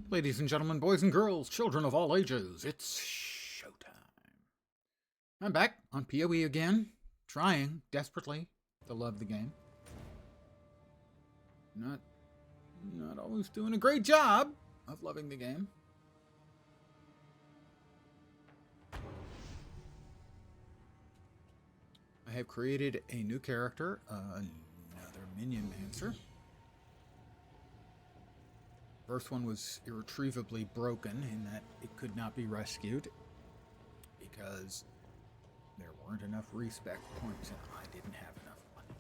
Ladies and gentlemen, boys and girls, children of all ages, it's showtime. I'm back on PoE again, trying desperately to love the game. Not always doing a great job of loving the game. I have created a new character, another Minion Mancer. First one was irretrievably broken in that it could not be rescued because there weren't enough respec points and I didn't have enough money.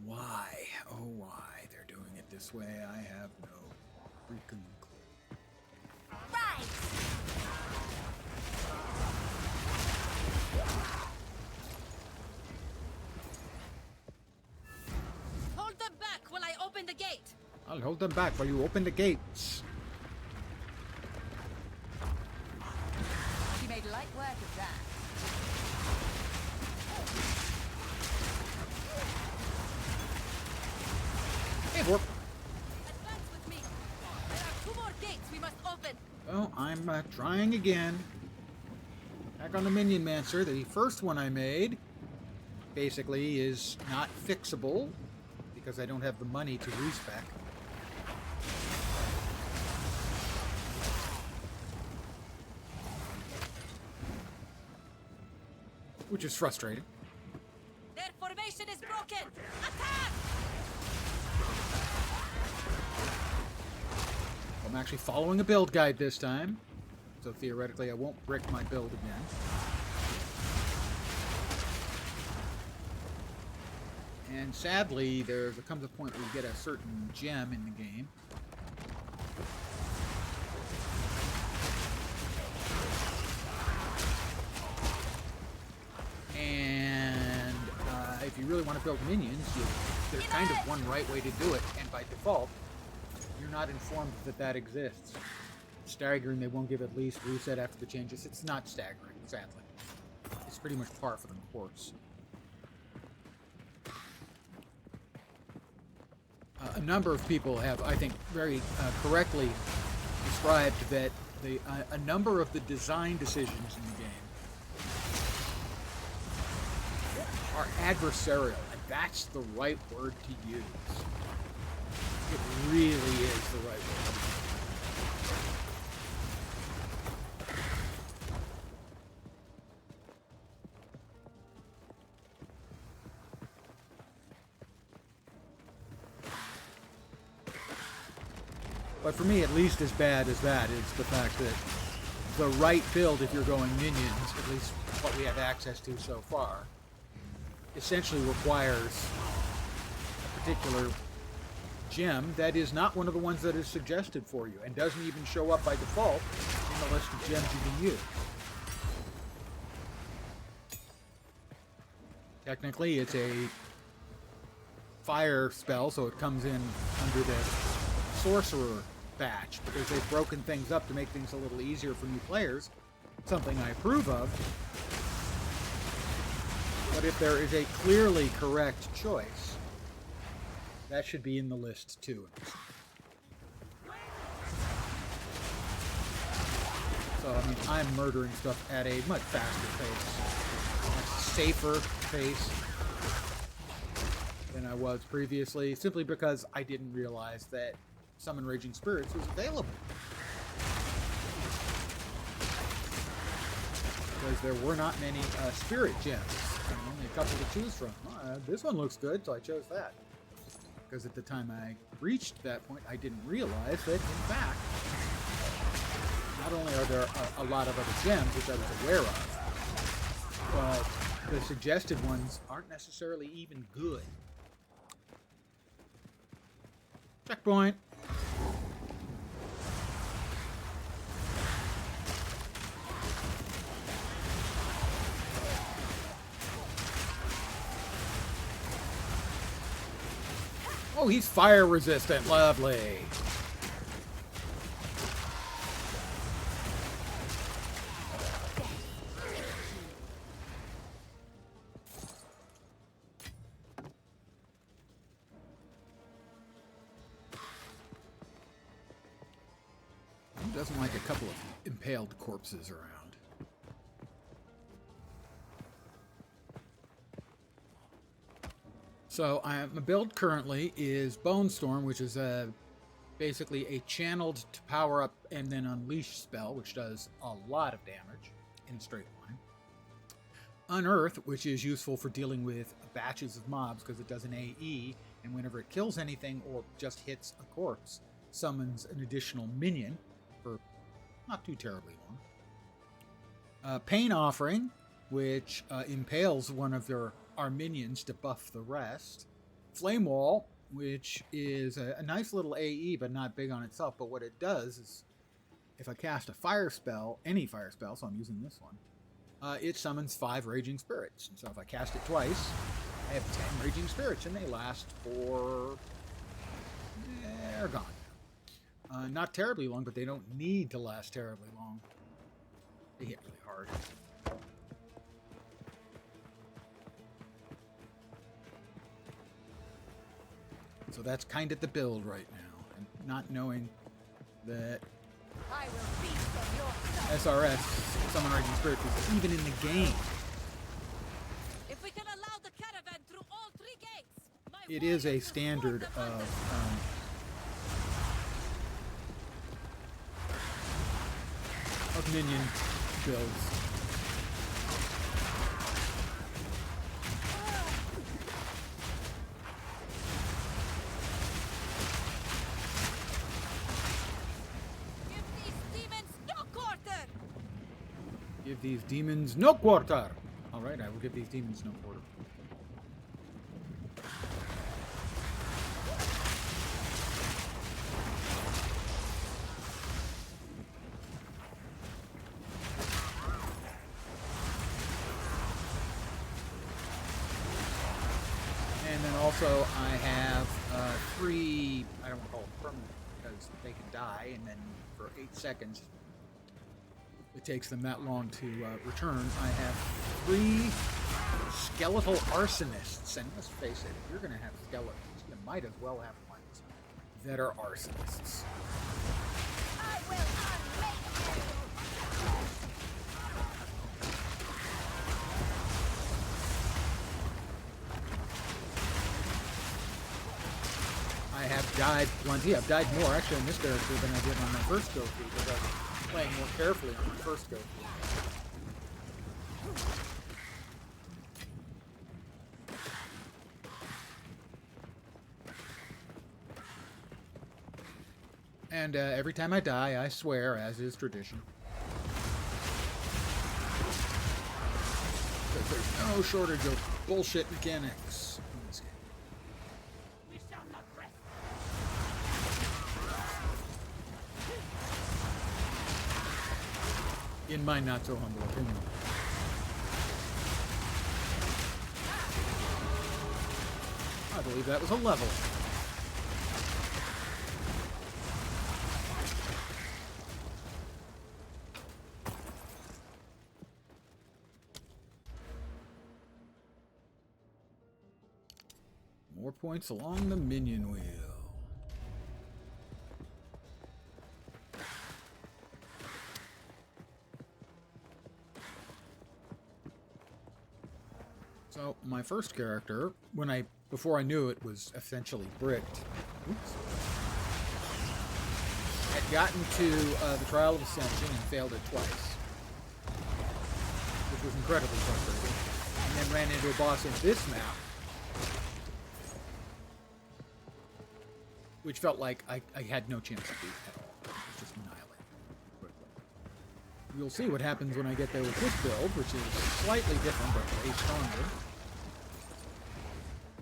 Why? Oh, why they're doing it this way, I have no freaking clue. Right. Hold them back while I open the gate. I'll hold them back while you open the gates. She made light work of that. Hey, warp. Advance with me. There are 2 more gates we must open. Well, I'm trying again. Back on the Minion Mancer. The first one I made basically is not fixable because I don't have the money to respec. Which is frustrating. Their formation is broken. Attack! I'm actually following a build guide this time, so theoretically I won't brick my build again. And sadly, there comes a point where you get a certain gem in the game. And if you really want to build minions, there's kind of one right way to do it, and by default, you're not informed that that exists. Staggering, they won't give at least reset after the changes. It's not staggering, sadly. It's pretty much par for the course. A number of people have, I think, very correctly described that a number of the design decisions in the game are adversarial, and that's the right word to use. It really is the right word. But for me, at least as bad as that is the fact that the right build, if you're going minions, at least what we have access to so far, essentially requires a particular gem that is not one of the ones that is suggested for you and doesn't even show up by default in the list of gems you can use. Technically, it's a fire spell, so it comes in under the sorcerer batch because they've broken things up to make things a little easier for new players, something I approve of. But if there is a clearly correct choice, that should be in the list too. So, I mean, I'm murdering stuff at a much faster pace, much safer pace than I was previously, simply because I didn't realize that Summon Raging Spirits was available. Because there were not many spirit gems, and only a couple to choose from. This one looks good, so I chose that. Because at the time I reached that point, I didn't realize that, in fact, not only are there a lot of other gems, which I was aware of, but the suggested ones aren't necessarily even good. Checkpoint. Oh, he's fire resistant. Lovely. Who doesn't like a couple of impaled corpses around? So my build currently is Bone Storm, which is basically a channeled to power up and then unleash spell, which does a lot of damage in a straight line. Unearth, which is useful for dealing with batches of mobs because it does an AE, and whenever it kills anything or just hits a corpse, summons an additional minion for not too terribly long. Pain Offering, which impales one of our minions to buff the rest. Flame Wall, which is a nice little AE, but not big on itself. But what it does is, if I cast a fire spell, any fire spell, so I'm using this one, it summons 5 Raging Spirits. And so if I cast it twice, I have 10 Raging Spirits, and they last for... they're gone. Not terribly long, but they don't need to last terribly long. They hit really hard. So that's kind of the build right now, and not knowing that I will feast on your stuff. SRS, Summon Raging Spirits, is even in the game. If we can allow the caravan through all 3 gates, my It is a warriors will standard form the of minion builds. Give these demons no quarter. All right, I will give these demons no quarter. And then also I have 3, I don't want to call it permanent because they can die, and then for 8 seconds it takes them that long to return. I have 3 skeletal arsonists, and let's face it, if you're going to have skeletons, you might as well have ones that are arsonists. I will unleash you. I have died plenty. I've died more actually in this character than I did on my first go through because I was playing more carefully on my first go through. And every time I die, I swear, as is tradition. Because there's no shortage of bullshit mechanics in this game. We shall not rest. In my not so humble opinion. I believe that was a level. More points along the minion wheel. So my first character, before I knew it was essentially bricked, had gotten to the Trial of Ascension and failed it twice, which was incredibly frustrating, and then ran into a boss in this map, which felt like I had no chance to beat at all. It was just annihilated quickly. You'll see what happens when I get there with this build, which is slightly different but way stronger.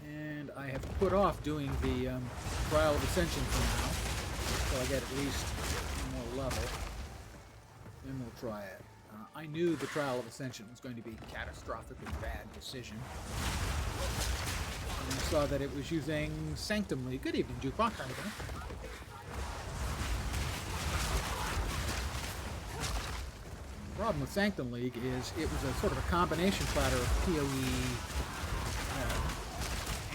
And I have put off doing the Trial of Ascension for now, until I get at least more level. Then we'll try it. I knew the Trial of Ascension was going to be a catastrophically bad decision. And I saw that it was using Sanctum League. Good evening, Jukebox. How are you doing? The problem with Sanctum League is it was a sort of a combination platter of PoE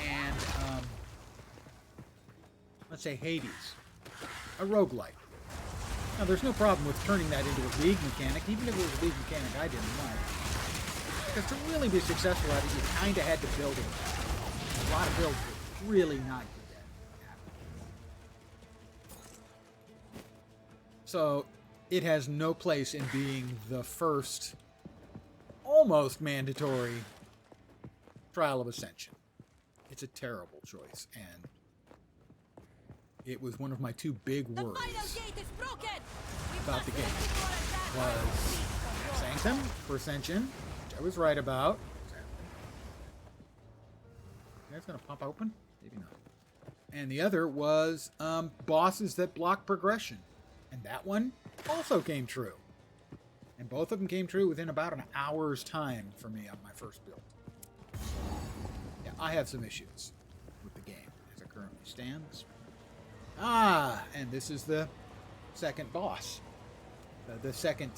and, let's say, Hades. A roguelike. Now, there's no problem with turning that into a league mechanic, even if it was a league mechanic I didn't like. Because to really be successful at it, you kind of had to build it. A lot of builds were really not good at it. So, it has no place in being the first, almost mandatory Trial of Ascension. It's a terrible choice, and it was one of my two big worries about the game. Was Sanctum for Ascension, which I was right about. That's gonna pop open? Maybe not. And the other was bosses that block progression. And that one also came true. And both of them came true within about an hour's time for me on my first build. Yeah, I have some issues with the game as it currently stands. And this is the second boss. The second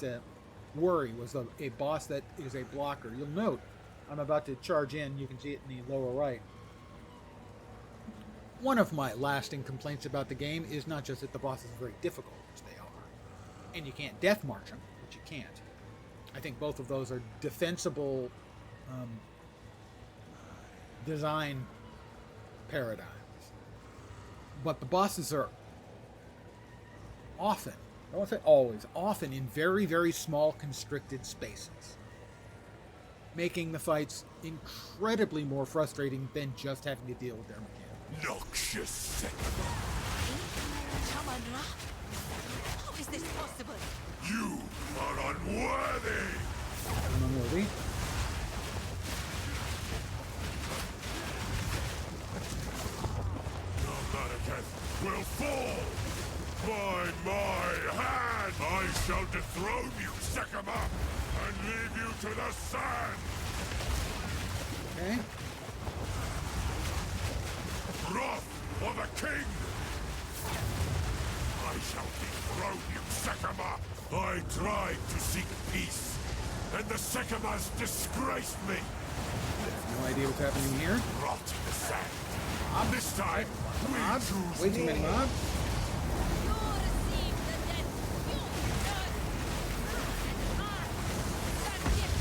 worry was a boss that is a blocker. You'll note, I'm about to charge in. You can see it in the lower right. One of my lasting complaints about the game is not just that the bosses are very difficult, which they are, and you can't death march them, which you can't. I think both of those are defensible design paradigms. But the bosses are often, I won't say always, often in very, very small constricted spaces, making the fights incredibly more frustrating than just having to deal with their mechanics. Noxious. How is this possible? You are unworthy. I'm unworthy. Narakath will fall. By my hand, I shall dethrone you, Sekama, and leave you to the sand. Okay. Wrath for the king! I shall dethrone you, Sekama! I tried to seek peace, and the Sekamas disgraced me! No idea what's happening here. Rot in the sand. This time, we Mobs? choose Way too many war. mobs? You receive the death you deserve. And I shall give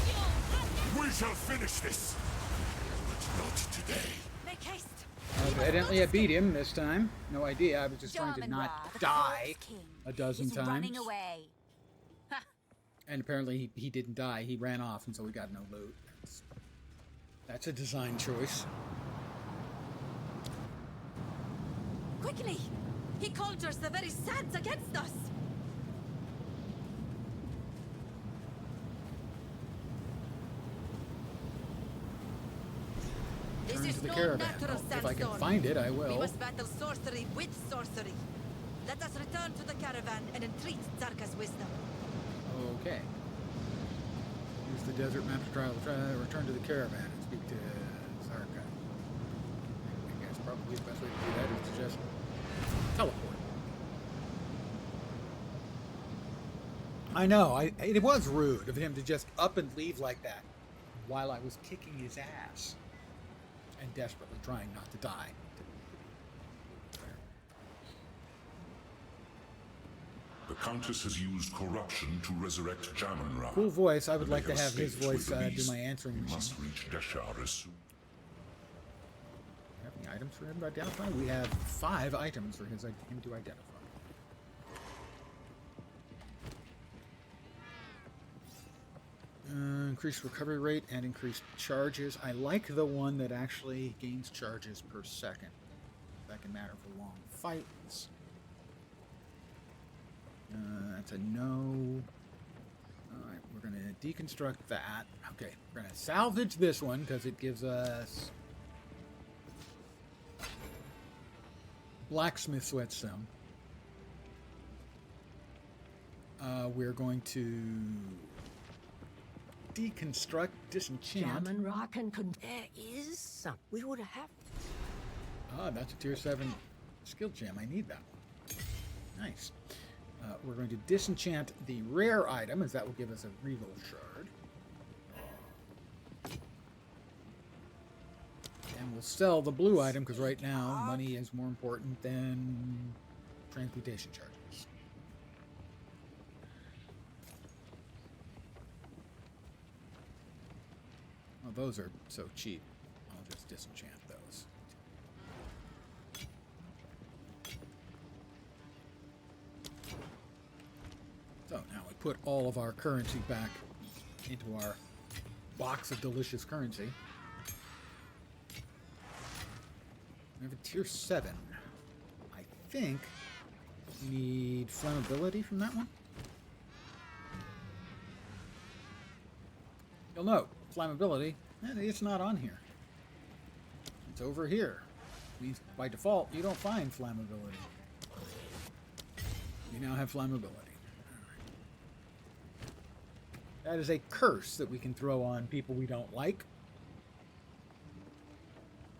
you We shall finish this, but not today. Make haste. Evidently I beat him this time. No idea. I was just trying to German not Ra, the die Corpse King, a dozen is running times. away. And apparently he didn't die. He ran off, and so we got no loot. That's a design choice. Quickly! He conjures the very sands against us! This Turn is to the no caravan. natural If I can sandstone. find it, I We will. must battle sorcery with sorcery. Let us return to the caravan and entreat Zarka's wisdom. Okay. Use the desert map to return to the caravan and speak to Zarka. I guess probably the best way to do that is to just teleport. I know, it was rude of him to just up and leave like that while I was kicking his ass and desperately trying not to die. The Countess has used corruption to resurrect Jamin Ra. Cool voice. I would They like to have his escaped voice with the do beast. my answering We machine. must reach Deshar as soon. Have any items for him to identify? We have 5 items for him to identify. Increased recovery rate and increased charges. I like the one that actually gains charges per second. That can matter for long fights. That's a no. Alright, we're going to deconstruct that. Okay, we're going to salvage this one because it gives us blacksmith's whetstone. We're going to deconstruct, disenchant. German Ra can there is some. We would have. Ah, that's a tier 7 skill gem. I need that one. Nice. We're going to disenchant the rare item, as that will give us a regal shard. And we'll sell the blue item, because right now money is more important than transmutation charges. Oh, those are so cheap. I'll just disenchant those. So now we put all of our currency back into our box of delicious currency. We have a tier 7. I think we need flammability from that one. You'll note, flammability, it's not on here. It's over here. Means by default, you don't find flammability. You now have flammability. That is a curse that we can throw on people we don't like.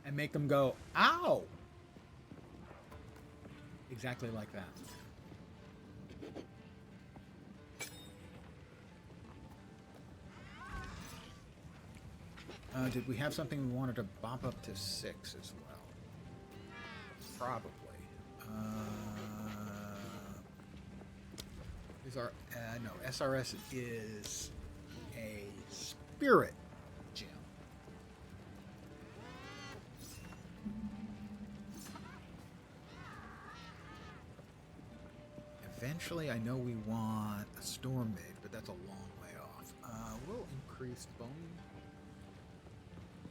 And make them go, ow! Exactly like that. Did we have something we wanted to bump up to 6 as well? Probably. Is our no, SRS is a spirit gem. Eventually, I know we want a storm maid, but that's a long way off. We'll increase bone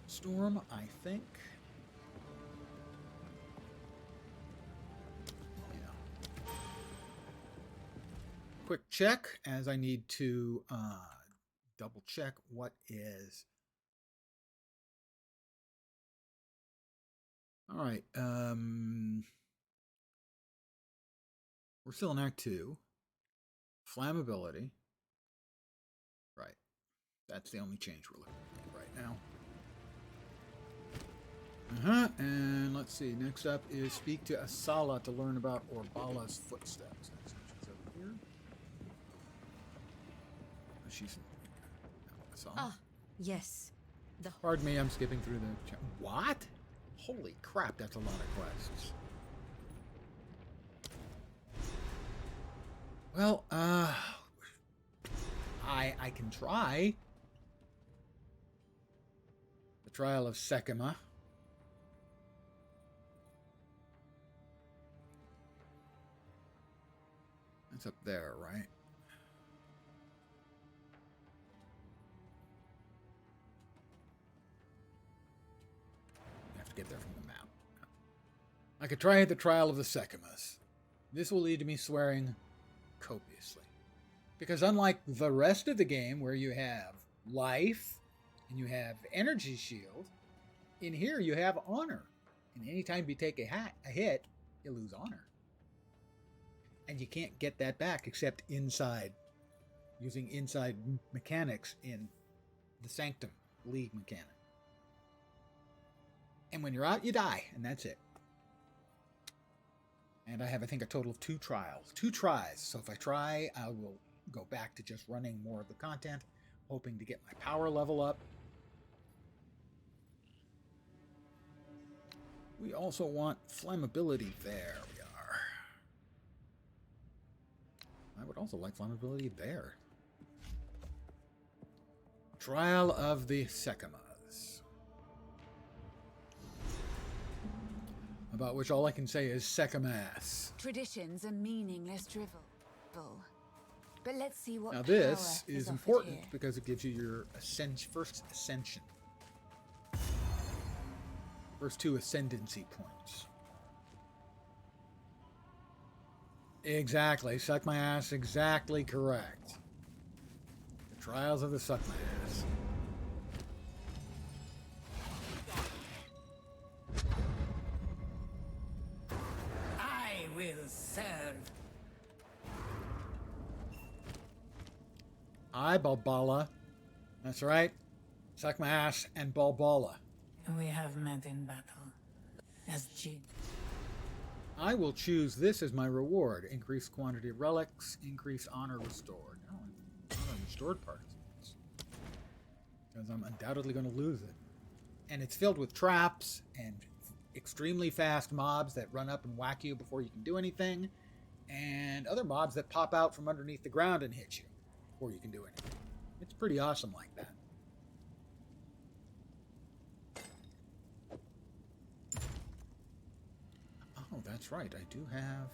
storm, I think. Yeah. Quick check, as I need to double check what is. All right. We're still in Act 2. Flammability. Right. That's the only change we're looking at right now. And let's see. Next up is speak to Asala to learn about Orbala's footsteps. She's over here. She's Asala. Ah, yes. Pardon me, I'm skipping through the. What? Holy crap! That's a lot of quests. Well, I can try. The Trial of Sekima. That's up there, right? You have to get there from the map. I could try the Trial of the Sekimas. This will lead to me swearing copiously. Because unlike the rest of the game, where you have life and you have energy shield, in here you have honor. And anytime you take a hit, you lose honor. And you can't get that back except inside, using inside mechanics in the Sanctum League mechanic. And when you're out, you die, and that's it. And I have, I think, a total of 2 trials. 2 tries. So if I try, I will go back to just running more of the content, hoping to get my power level up. We also want flammability. There we are. I would also like flammability there. Trial of the Sekimas. About which all I can say is Sekimas. Traditions are meaningless drivel. But let's see what Now this power is offered important here. because it gives you your first ascension. First 2 ascendancy points. Exactly. Suck my ass. Exactly correct. The Trials of the Suck my ass. I will serve. I, Balbala. That's right. Suck my ass and Balbala. We have met in battle. As Jin. I will choose this as my reward. Increased quantity of relics, increased honor restored. Oh, honor restored parts. Because I'm undoubtedly going to lose it. And it's filled with traps and extremely fast mobs that run up and whack you before you can do anything. And other mobs that pop out from underneath the ground and hit you before you can do anything. It's pretty awesome like that. that's right. I do have...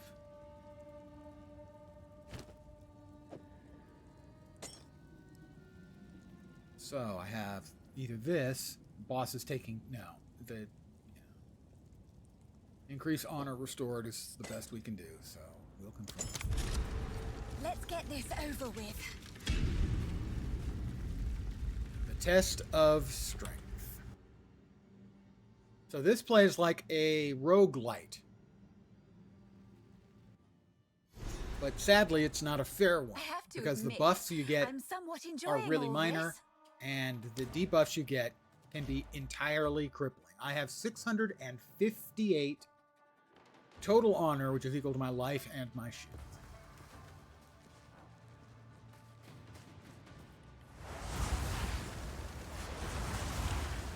So, I have either this, boss is taking... No, the... Increase honor restored is the best we can do, so we'll confirm. Let's get this over with. The test of strength. So this plays like a roguelite. But sadly, it's not a fair one. I have to because admit, the buffs you get I'm somewhat are enjoying really all minor, this. and the debuffs you get can be entirely crippling. I have 658 total honor, which is equal to my life and my shield.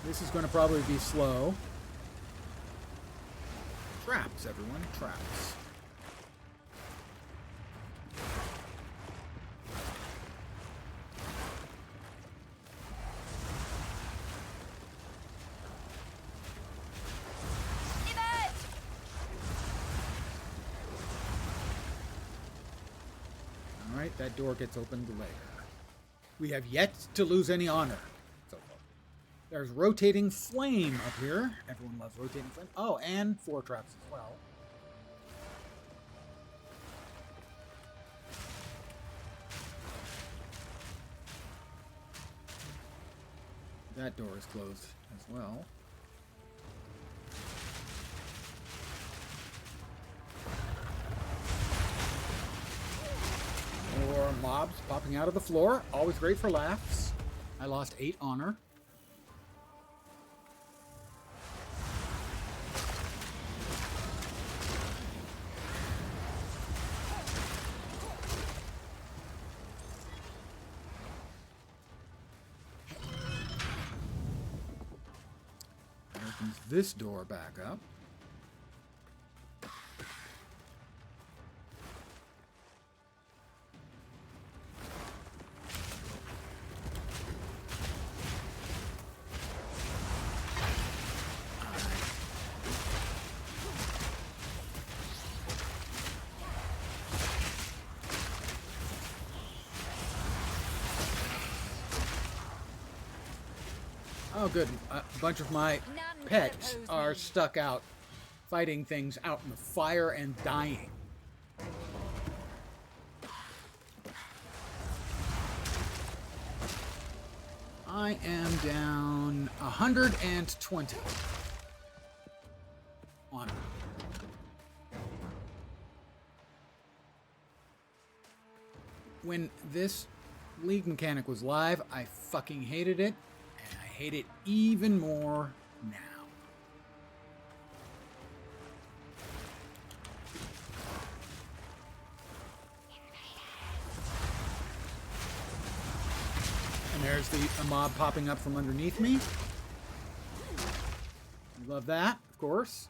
This is going to probably be slow. Traps, everyone. Traps. Alright, that door gets opened later. We have yet to lose any honor. So far. There's rotating flame up here. Everyone loves rotating flame. Oh, and 4 traps as well. That door is closed as well. More mobs popping out of the floor. Always great for laughs. I lost 8 honor. Opens this door back up. Oh, good. A bunch of my pets are stuck out fighting things out in the fire and dying. I am down 120 honor. When this league mechanic was live, I fucking hated it. I hate it even more now. And there's a mob popping up from underneath me. I love that, of course.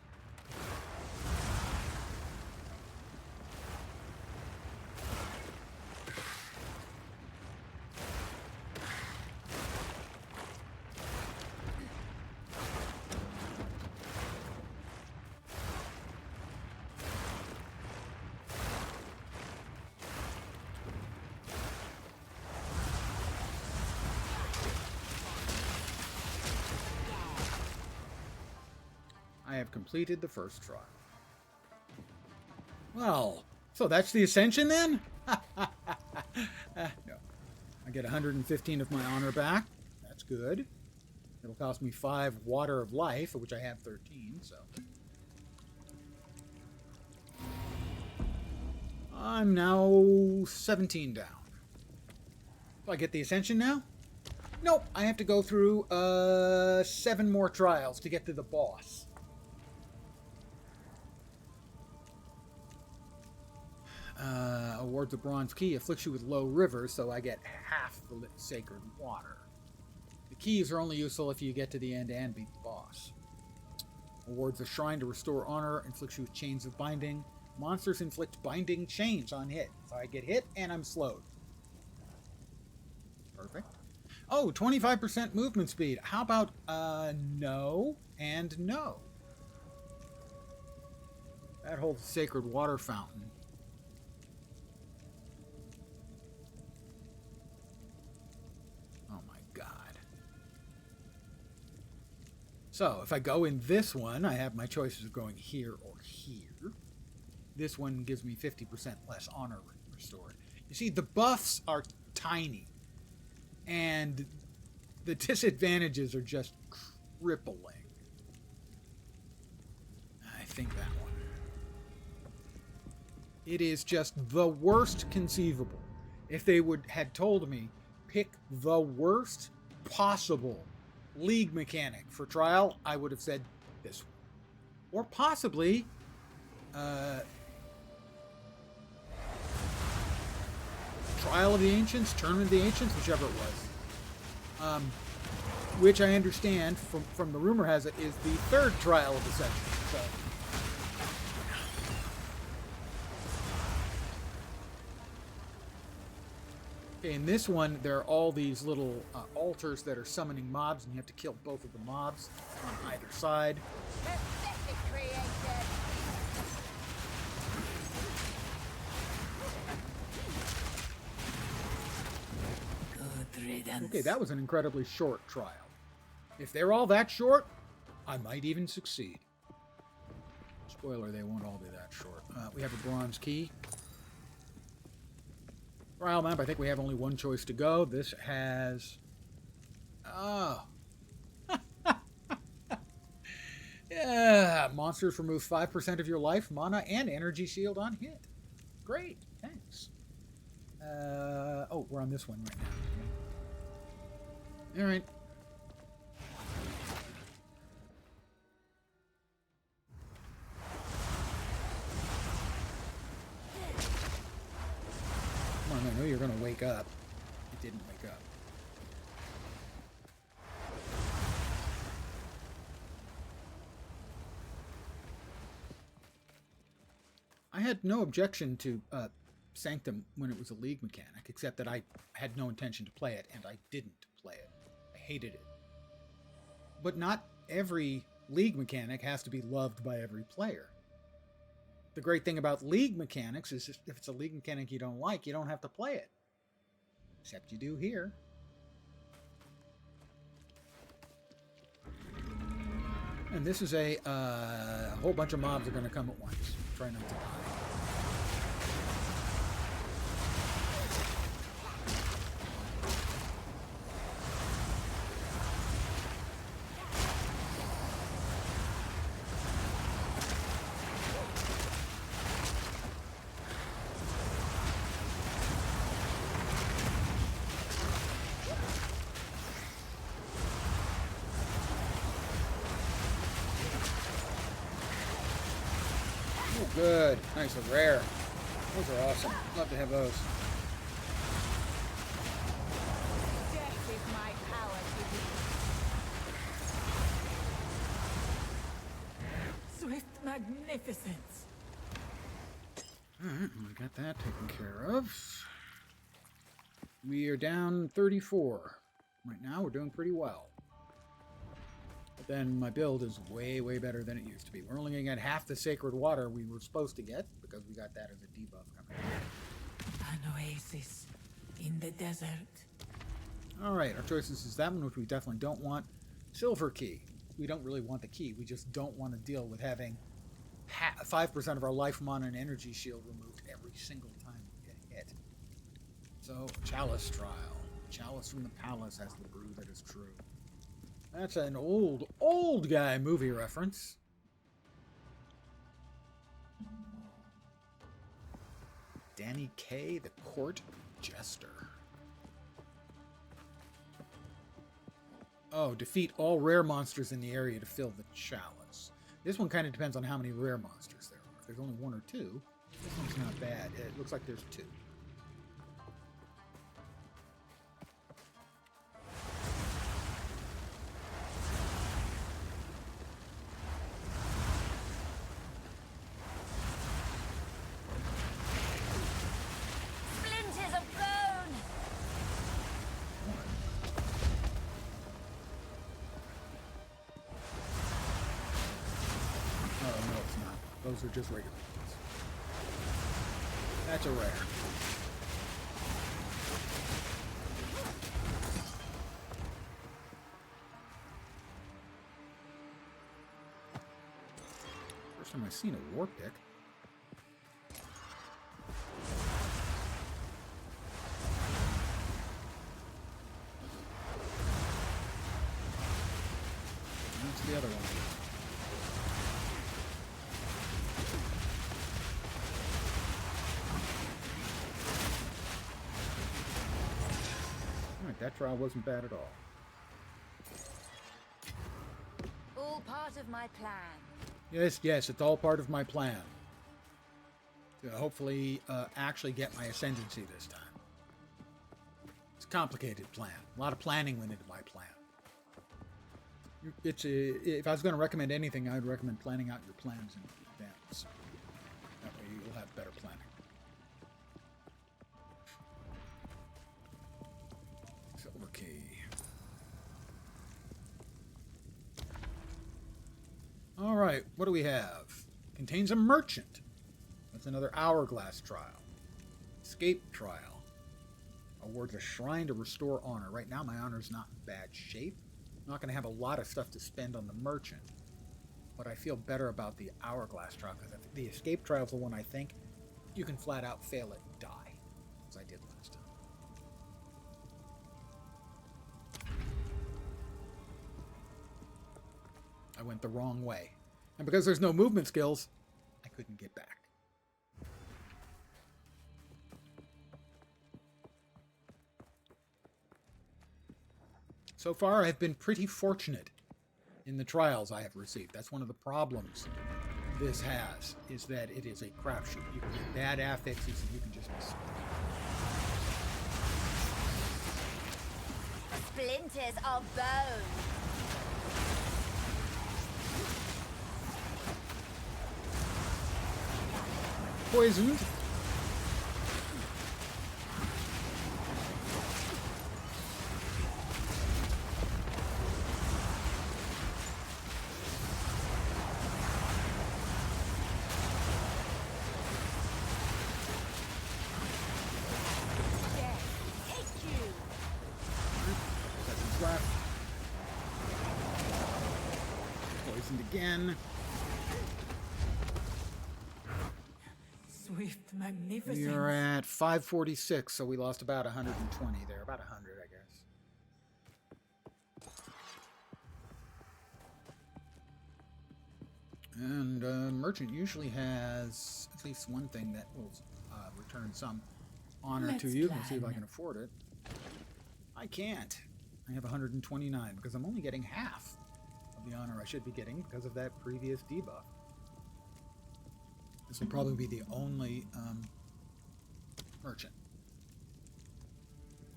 I have completed the first trial. Well, so that's the Ascension then? No. I get 115 of my honor back. That's good. It'll cost me 5 water of life, of which I have 13, so. I'm now 17 down. Do I get the Ascension now? Nope, I have to go through 7 more trials to get to the boss. Awards a bronze key, afflicts you with low rivers, so I get half the sacred water. The keys are only useful if you get to the end and beat the boss. Awards a shrine to restore honor, inflicts you with chains of binding. Monsters inflict binding chains on hit, so I get hit and I'm slowed. Perfect. Oh, 25% movement speed. How about no and no? That holds a sacred water fountain. Oh my god. So, if I go in this one, I have my choices of going here or here. This one gives me 50% less honor restored. You see, the buffs are tiny. And the disadvantages are just crippling. I think that one. It is just the worst conceivable. If they had told me, pick the worst possible league mechanic for trial, I would have said this one. Or possibly, Trial of the Ancients, Tournament of the Ancients, whichever it was. Which I understand, from the rumor has it, is the third trial of the century. So. Okay, in this one, there are all these little altars that are summoning mobs, and you have to kill both of the mobs on either side. Okay, that was an incredibly short trial. If they're all that short, I might even succeed. Spoiler, they won't all be that short. We have a bronze key. Trial map, I think we have only one choice to go. This has... Oh. Yeah, monsters remove 5% of your life, mana, and energy shield on hit. Great, thanks. Oh, we're on this one right now. Alright. Come on, I know you're going to wake up. It didn't wake up. I had no objection to Sanctum when it was a league mechanic, except that I had no intention to play it, and I didn't play it. I hated it. But not every league mechanic has to be loved by every player. The great thing about league mechanics is if it's a league mechanic you don't like, you don't have to play it. Except you do here. And this is a whole bunch of mobs are going to come at once. Try not to die. Good. Nice and rare. Those are awesome. Love to have those. Death is my power to be. Swift magnificence. Alright, we got that taken care of. We are down 34. Right now, we're doing pretty well. But then my build is way, way better than it used to be. We're only going to get half the sacred water we were supposed to get, because we got that as a debuff coming. An oasis in the desert. Alright, our choices is that one, which we definitely don't want. Silver key. We don't really want the key. We just don't want to deal with having 5% of our life, mana, and energy shield removed every single time we get hit. So, Chalice trial. Chalice from the Palace has the brew that is true. That's an old guy movie reference. Danny Kaye, the Court Jester. Oh, defeat all rare monsters in the area to fill the chalice. This one kind of depends on how many rare monsters there are. If there's only one or two, this one's not bad. It looks like there's two. Splinters of bone! Oh, no, it's not. those are just regular ones. That's a rare. First time I've seen a war pick. That's the other one. Alright, that trial wasn't bad at all. All part of my plan. Yes, it's all part of my plan. To hopefully actually get my ascendancy this time. It's a complicated plan. A lot of planning went into my plan. If I was going to recommend anything, I would recommend planning out your plans in advance. That way you'll have better planning. Silver key. All right, what do we have? Contains a merchant. That's another hourglass trial. Escape trial. Awards a shrine to restore honor. Right now, my honor is not in bad shape. I'm not going to have a lot of stuff to spend on the merchant. But I feel better about the hourglass trial because the escape trial is the one I think you can flat out fail it and die, as I did last time. I went the wrong way. And because there's no movement skills, I couldn't get back. So far, I've been pretty fortunate in the trials I have received. That's one of the problems this has, is that it is a crapshoot. You can get bad affixes and you can just miss. Splinters of bone. Poisoned. Poisoned again. Swift, magnificent. We are at 546, so we lost about 120 there. About 100, I guess. And merchant usually has at least one thing that will return some honor to you. Let's see if I can afford it. I can't. I have 129 because I'm only getting half of the honor I should be getting because of that previous debuff. This will probably be the only merchant.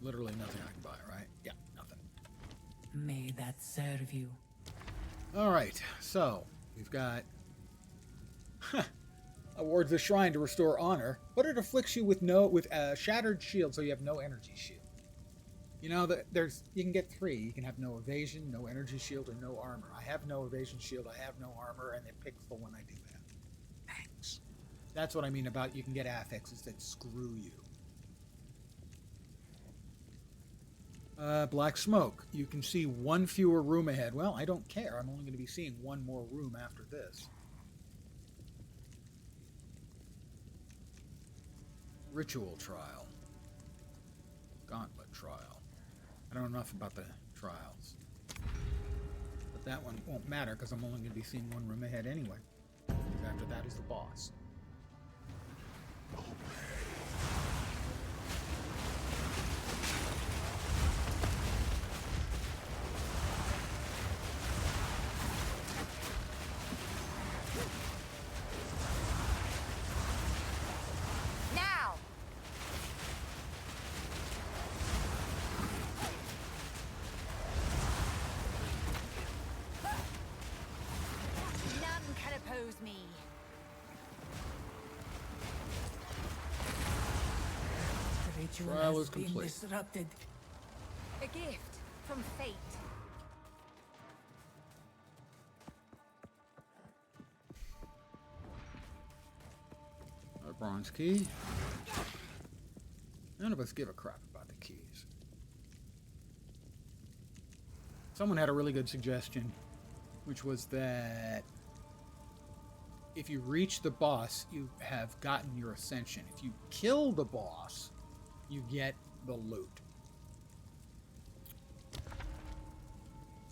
Literally nothing I can buy, right? Yeah, nothing. May that serve you. All right, so we've got awards a shrine to restore honor, but it afflicts you with a shattered shield, so you have no energy shield. You know, you can get 3. You can have no evasion, no energy shield, or no armor. I have no evasion shield, I have no armor, and it picks the one I do have. Thanks. That's what I mean about you can get affixes that screw you. Black smoke. You can see 1 fewer room ahead. Well, I don't care. I'm only going to be seeing 1 more room after this. Ritual trial. Gauntlet trial. I don't know enough about the trials. But that one won't matter because I'm only going to be seeing 1 room ahead anyway. Because after that is the boss. Now! None can oppose me. The ritual Trial has is been complete. disrupted. A gift from fate. Bronze key. None of us give a crap about the keys. Someone had a really good suggestion, which was that if you reach the boss, you have gotten your ascension. If you kill the boss, you get the loot.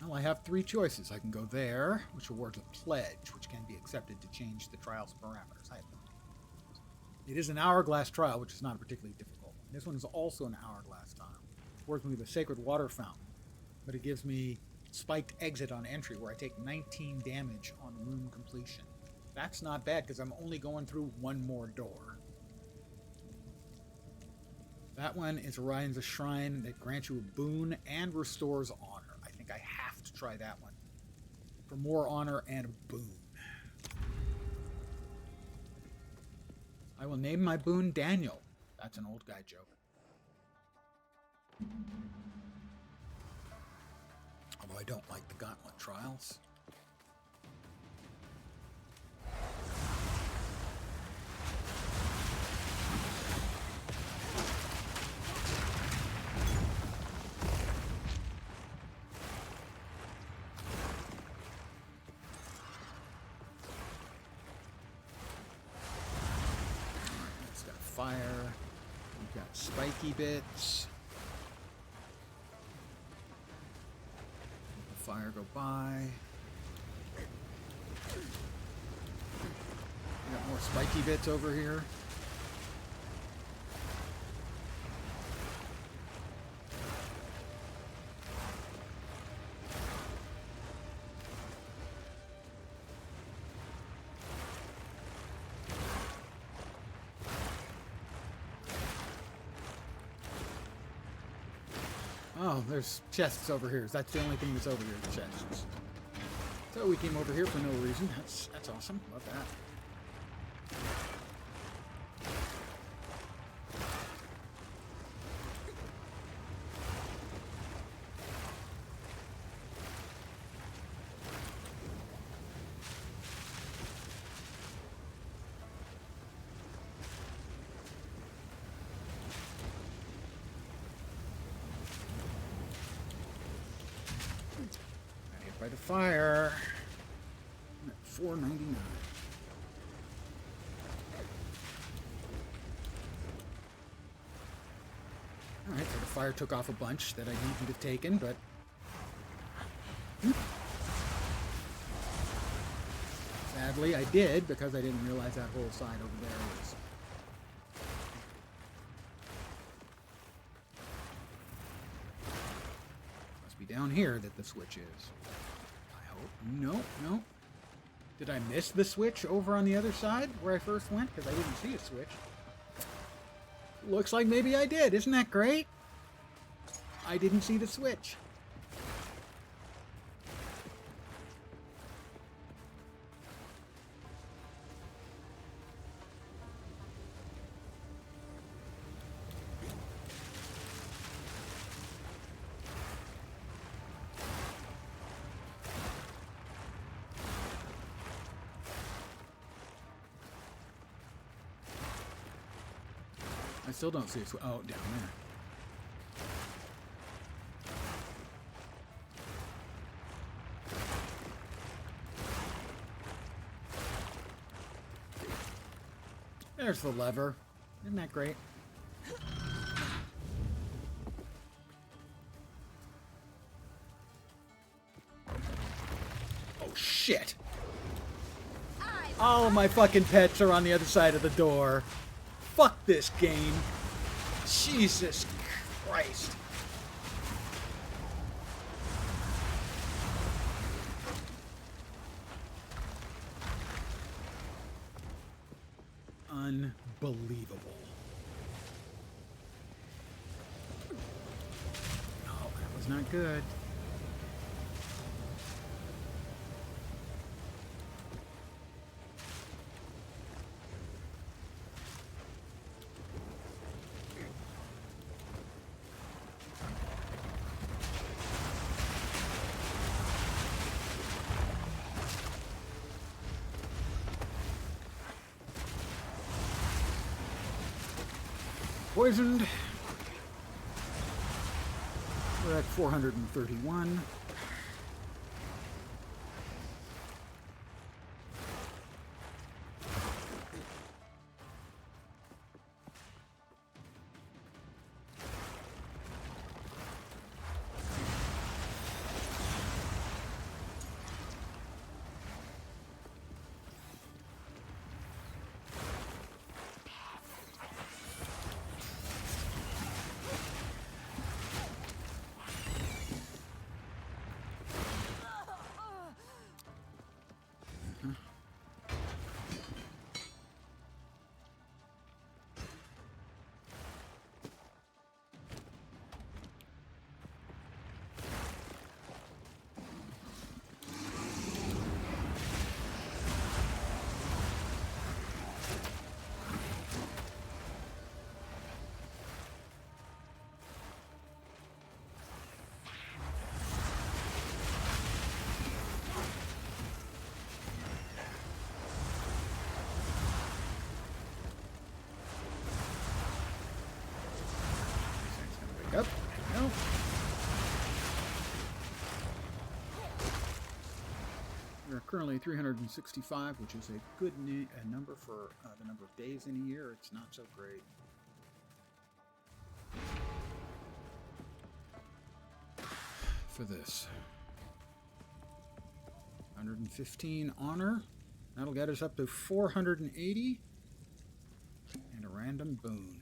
Well, I have three choices. I can go there, which awards a pledge, which can be accepted to change the trial's parameters. I have no idea. It is an hourglass trial, which is not a particularly difficult one. This one is also an hourglass tile. Awards me the sacred water fountain, but it gives me spiked exit on entry, where I take 19 damage on room completion. That's not bad, because I'm only going through one more door. That one is Orion's Shrine that grants you a boon and restores honor. I think I have to try that one for more honor and a boon. I will name my boon Daniel. That's an old guy joke. Although I don't like the gauntlet trials. Fire. We've got spiky bits. Let the fire go by. We got more spiky bits over here. Oh, there's chests over here. That's the only thing that's over here, the chests. So we came over here for no reason. That's awesome. Love that. By the fire. I'm at 499. Alright, so the fire took off a bunch that I needn't have taken, but... Sadly, I did, because I didn't realize that whole side over there was... Must be down here that the switch is. No, no. Did I miss the switch over on the other side where I first went? Because I didn't see a switch. Looks like maybe I did. Isn't that great? I didn't see the switch. I still don't see a switch. Oh, down there. There's the lever. Isn't that great? Oh, shit. All of my fucking pets are on the other side of the door. Fuck this game. Jesus Christ. Unbelievable. Oh, that was not good. poisoned. We're at 431. Yep. No. We're currently 365, which is a good number for the number of days in a year. It's not so great. For this. 115 honor. That'll get us up to 480. And a random boon.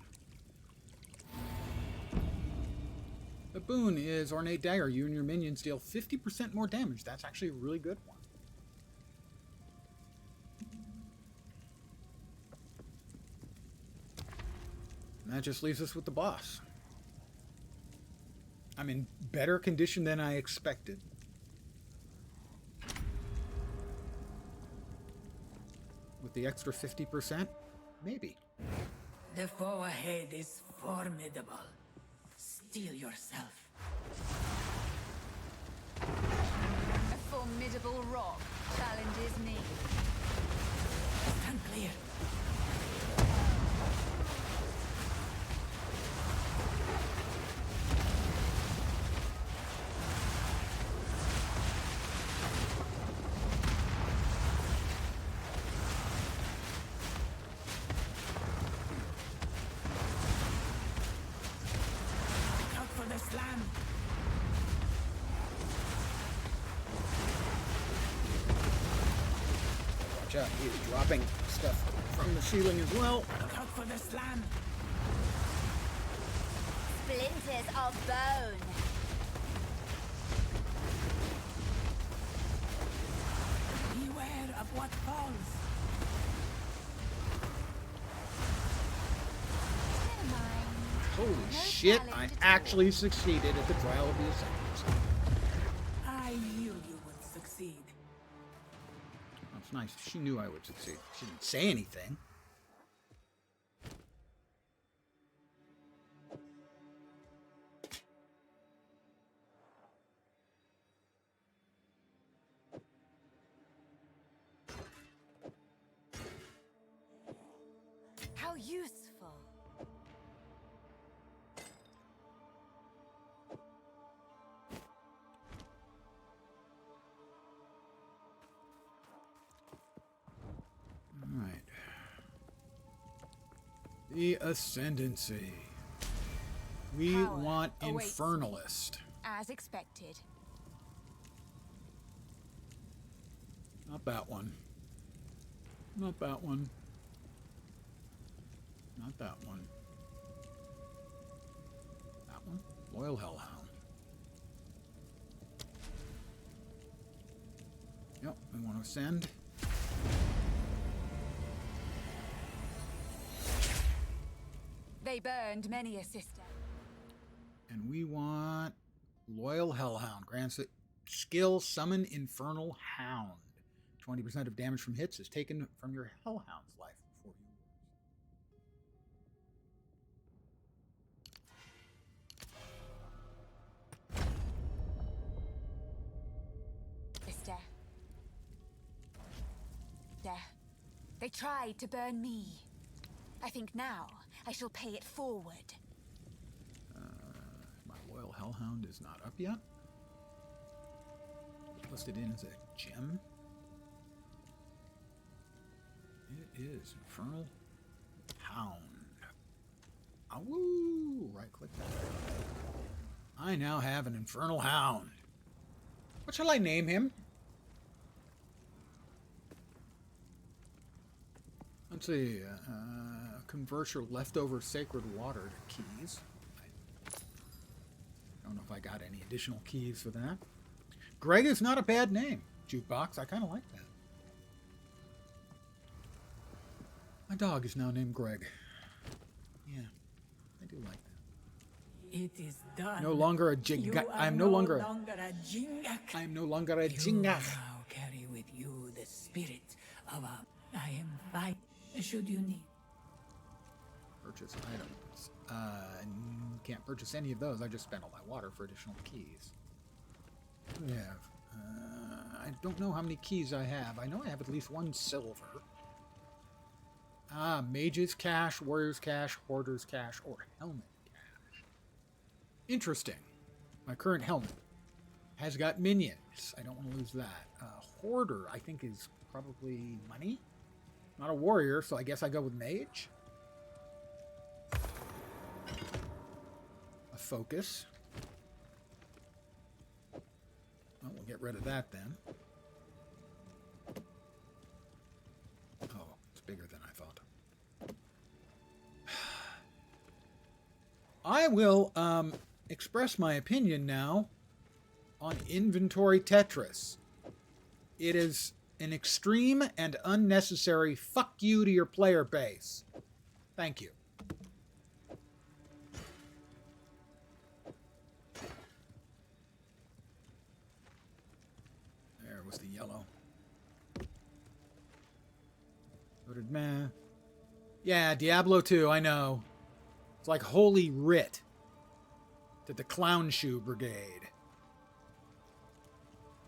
The boon is Ornate Dagger. You and your minions deal 50% more damage. That's actually a really good one. And that just leaves us with the boss. I'm in better condition than I expected. With the extra 50%? Maybe. The foe ahead is formidable. Steel yourself. A formidable rock challenges me. Stand clear. He's dropping stuff from the ceiling as well. Look out for the slam. Splinters of bone. Beware of what falls. Never mind. Holy No shit, I challenge at actually succeeded at the trial of the assassins. I knew you would succeed. That's nice. She knew I would succeed. She didn't say anything. How useful. All right. The Ascendancy. We Power want awaits me. Infernalist. As expected. Not that one. Not that one. Not that one. That one? Loyal Hellhound. Yep, we want to ascend. They burned many a sister. And we want Loyal Hellhound. Grants it skill Summon Infernal Hound. 20% of damage from hits is taken from your Hellhound's life before you lose. Sister. They tried to burn me. I think now I shall pay it forward. My Royal Hellhound is not up yet. Listed in as a gem. It is Infernal Hound. Awoo! Right click that. I now have an Infernal Hound. What shall I name him? Let's see. Convert your leftover sacred water to keys. I don't know if I got any additional keys for that. Greg is not a bad name. Jukebox, I kind of like that. My dog is now named Greg. Yeah, I do like that. It is done. No longer a Jinga. I am no longer a Jingak. I am no longer a You Jinga. now carry with you the spirit of a... I am fine. Should you need... Purchase items. Can't purchase any of those. I just spent all my water for additional keys. What do we have? I don't know how many keys I have. I know I have at least one silver. Mage's cache, warrior's cache, hoarder's cache, or helmet cache. Interesting. My current helmet has got minions. I don't want to lose that. Hoarder, I think, is probably money. Not a warrior, so I guess I go with mage. A focus. Well, we'll get rid of that then. Oh, it's bigger than I thought. I will express my opinion now on inventory Tetris. It is an extreme and unnecessary fuck you to your player base. Thank you. There was the yellow. Loaded man. Yeah, Diablo 2, I know. It's like Holy Writ to the Clown Shoe Brigade.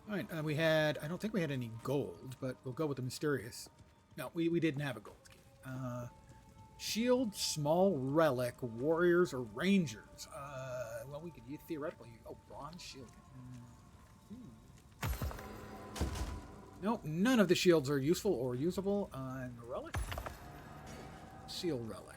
All right, we had... I don't think we had any gold, but we'll go with the mysterious. No, we didn't have a gold key. Shield, small relic, warriors, or rangers. Well, we could theoretically... Oh, bronze shield. Nope, none of the shields are useful or usable. And the relic? Seal relic.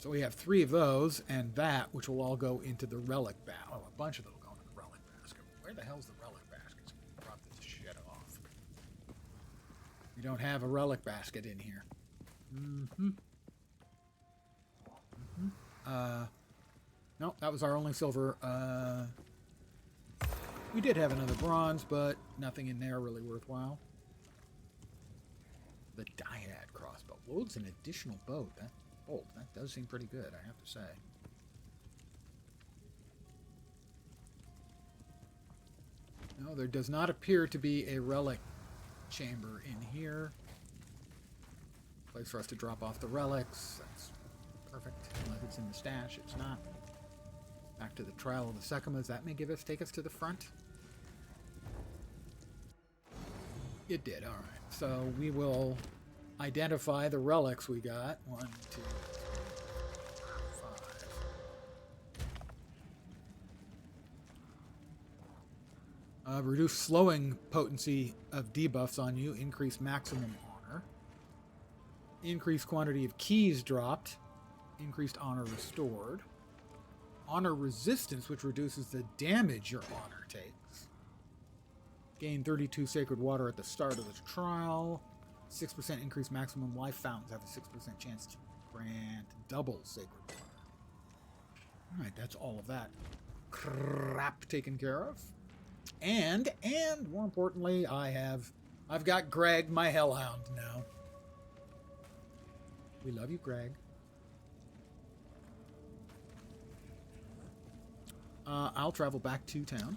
So we have 3 of those, and that, which will all go into the relic basket. Oh, a bunch of them will go into the relic basket. Where the hell's the relic basket? So we can drop this shit off. We don't have a relic basket in here. No, that was our only silver. We did have another bronze, but nothing in there really worthwhile. The Dyad crossbow. Loads an additional bolt. That does seem pretty good, I have to say. No, there does not appear to be a relic chamber in here. Place for us to drop off the relics. That's perfect. Unless it's in the stash, it's not. Back to the Trial of the Sekimas. That may take us to the front. It did, alright. So we will identify the relics we got. 1, 2, 3, 4, 5. Reduce slowing potency of debuffs on you. Increase maximum honor. Increased quantity of keys dropped. Increased honor restored. Honor resistance, which reduces the damage your honor takes. Gain 32 sacred water at the start of the trial. 6% increased maximum life fountains have a 6% chance to grant double sacred water. Alright, that's all of that crap taken care of. And more importantly, I've got Greg, my hellhound, now. We love you, Greg. I'll travel back to town.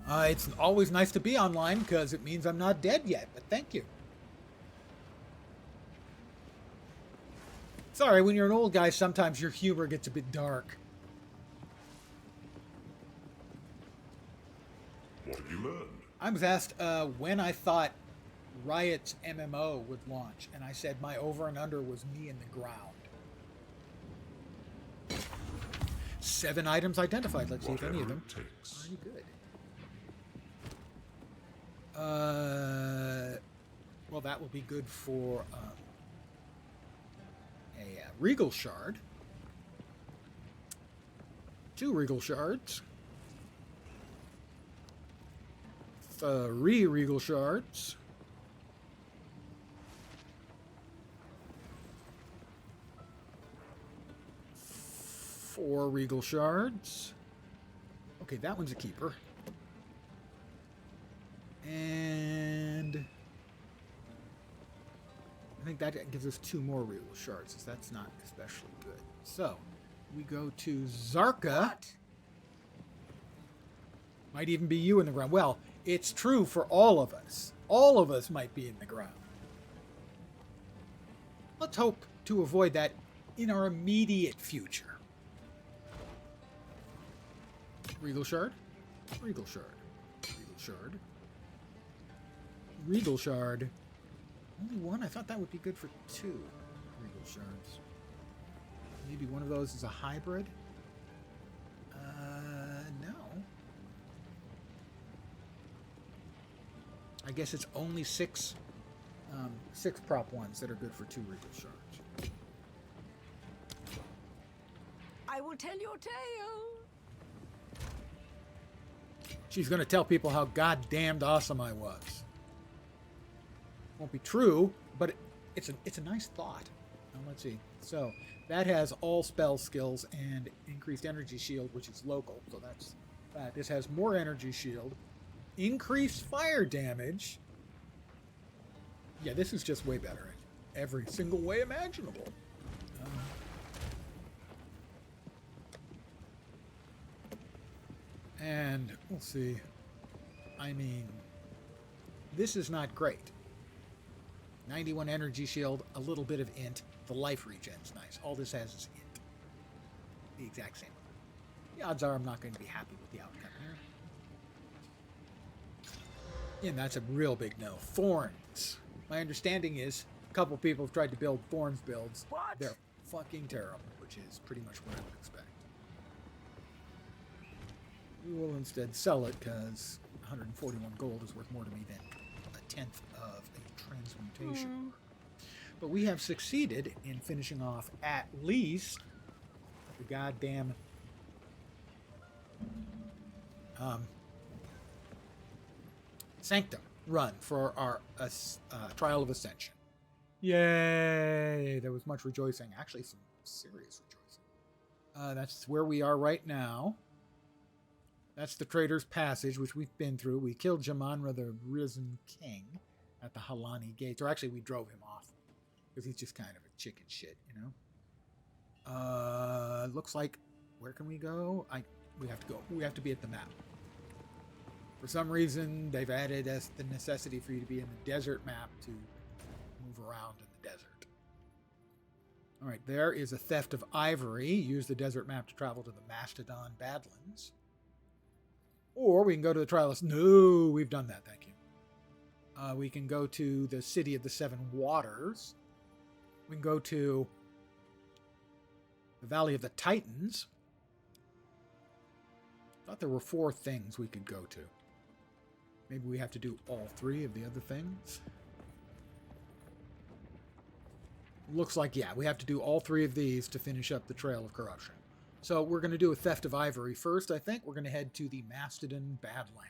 It's always nice to be online because it means I'm not dead yet, but thank you. Sorry, when you're an old guy, sometimes your humor gets a bit dark. What have you learned? I was asked when I thought Riot's MMO would launch, and I said my over and under was me in the ground. 7 items identified. Let's see if any of them Whatever it takes. are any good. Well, that will be good for a Regal Shard. 2 Regal Shards. 3 Regal Shards. 4 Regal Shards. Okay, that one's a keeper. And I think that gives us 2 more Regal Shards, so that's not especially good. So, we go to Zarka. Might even be you in the ground. Well, it's true for all of us. All of us might be in the ground. Let's hope to avoid that in our immediate future. Regal Shard. Regal Shard. Regal Shard. Regal Shard. Only 1? I thought that would be good for 2 Regal Shards. Maybe one of those is a hybrid? No. I guess it's only 6 prop ones that are good for 2 Regal Shards. I will tell your tale. She's going to tell people how goddamned awesome I was. Won't be true, but it's a nice thought. Now, let's see. So that has all spell skills and increased energy shield, which is local. So that's that. This has more energy shield, increased fire damage. Yeah, this is just way better in every single way imaginable. And we'll see. I mean, this is not great. 91 energy shield, a little bit of int. The life regen's nice. All this has is int. The exact same. The odds are I'm not going to be happy with the outcome here. And that's a real big no. Thorns. My understanding is a couple people have tried to build Thorns builds. What? They're fucking terrible, which is pretty much what I would expect. We will instead sell it because 141 gold is worth more to me than a 10th of a transmutation. But we have succeeded in finishing off at least the goddamn Sanctum run for our Trial of Ascension. Yay! There was much rejoicing. Actually, some serious rejoicing. That's where we are right now. That's the Trader's Passage, which we've been through. We killed Jamanra, the Risen King, at the Halani Gates. Or actually, we drove him off. Because he's just kind of a chicken shit, you know? Looks like... Where can we go? We have to go. We have to be at the map. For some reason, they've added the necessity for you to be in the desert map to move around in the desert. Alright, there is a Theft of Ivory. Use the desert map to travel to the Mastodon Badlands. Or we can go to the Trial of... No, we've done that, thank you. We can go to the City of the Seven Waters. We can go to the Valley of the Titans. I thought there were 4 things we could go to. Maybe we have to do all 3 of the other things. Looks like, yeah, we have to do all 3 of these to finish up the Trail of Corruption. So we're going to do a Theft of Ivory first, I think. We're going to head to the Mastodon Badlands.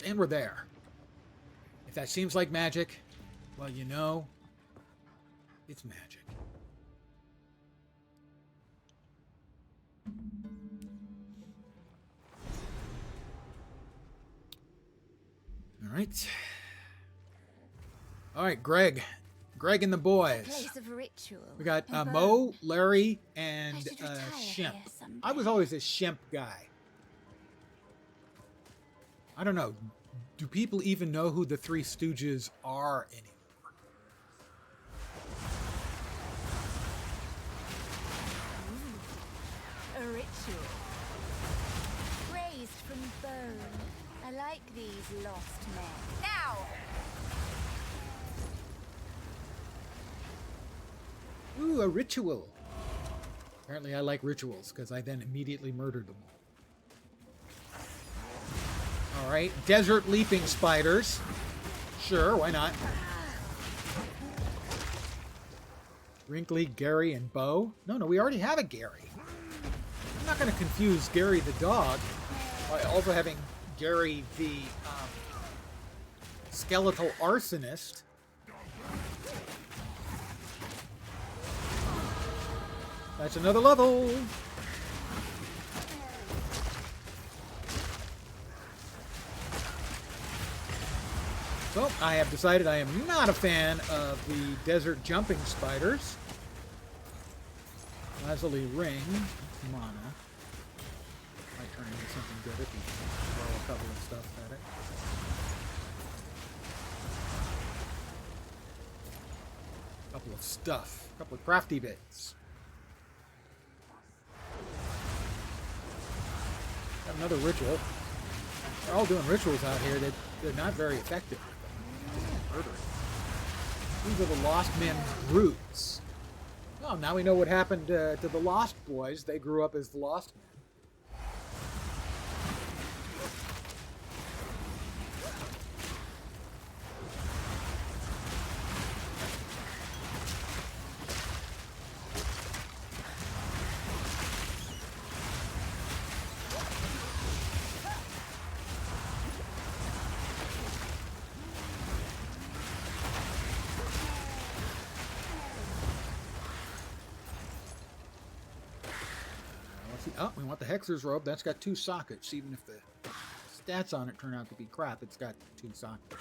And we're there. If that seems like magic, well, you know, it's magic. All right, Greg. Greg and the boys. Place of ritual. We got and Mo, birth. Larry, I and should retire Shemp. here someday. I was always a Shemp guy. I don't know. Do people even know who the Three Stooges are anymore? a ritual. Raised from bone. I like these lost men. Now! Ooh, a ritual. Apparently I like rituals, because I then immediately murdered them all. Alright, desert leaping spiders. Sure, why not? Wrinkly, Gary, and Bo. No, we already have a Gary. I'm not going to confuse Gary the dog by also having Gary the skeletal arsonist. That's another level. So, I have decided I am not a fan of the desert jumping spiders. Lazuli ring, mana. Might turn into something good if you throw a couple of stuff at it. Couple of stuff. Couple of crafty bits. Got another ritual. They're all doing rituals out here that they're not very effective. Murdering. These are the Lost Men's roots. Well, now we know what happened to the Lost Boys. They grew up as the Lost Men. Oh, we want the Hexer's Robe. That's got 2 sockets. Even if the stats on it turn out to be crap, it's got 2 sockets.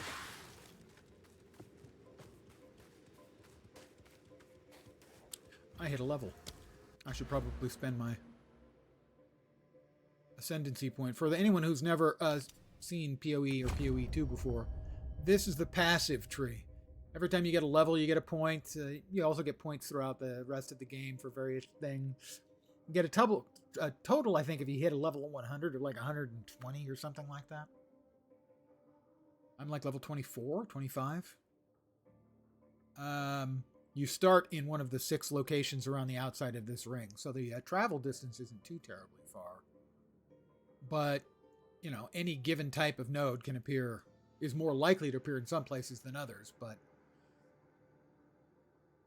I hit a level. I should probably spend my ascendancy point. For anyone who's never seen PoE or PoE2 before, this is the passive tree. Every time you get a level, you get a point. You also get points throughout the rest of the game for various things. You get a total, I think, if you hit a level 100 or like 120 or something like that. I'm like level 24, 25. You start in one of the 6 locations around the outside of this ring, so the travel distance isn't too terribly far. But, you know, any given type of node is more likely to appear in some places than others, but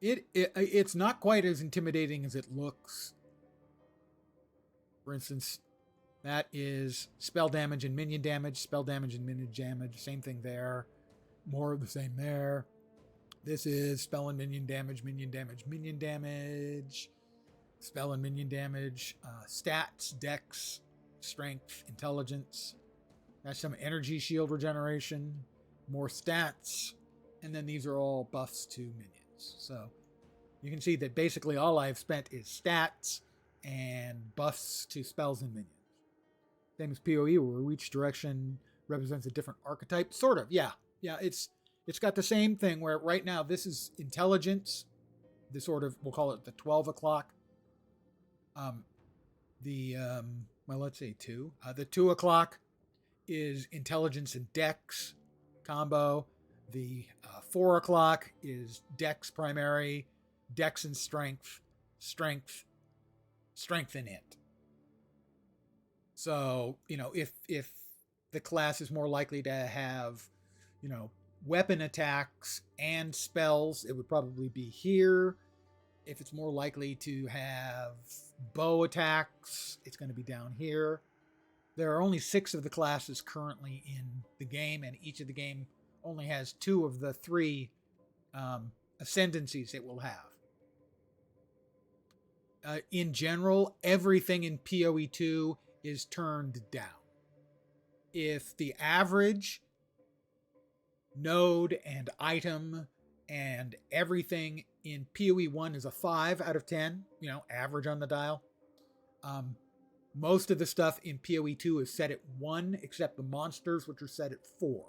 it's not quite as intimidating as it looks. For instance, that is spell damage and minion damage, spell damage and minion damage, same thing there. More of the same there. This is spell and minion damage, minion damage, minion damage, spell and minion damage, stats, dex, strength, intelligence. That's some energy shield regeneration, more stats, and then these are all buffs to minions. So you can see that basically all I've spent is stats and buffs to spells and minions. Same as PoE, where each direction represents a different archetype. Sort of, yeah. Yeah, it's got the same thing where right now this is intelligence. The sort of, we'll call it the 12 o'clock. Let's say 2. The 2 o'clock is intelligence and dex combo. The 4 o'clock is dex primary, dex and strength, strength and int. So, you know, if the class is more likely to have, you know, weapon attacks and spells, it would probably be here. If it's more likely to have bow attacks, it's going to be down here. There are only 6 of the classes currently in the game, and each of the game only has 2 of the 3 ascendancies it will have. In general, everything in PoE2 is turned down. If the average node and item and everything in PoE1 is a 5 out of 10, you know, average on the dial, most of the stuff in PoE2 is set at 1, except the monsters, which are set at 4.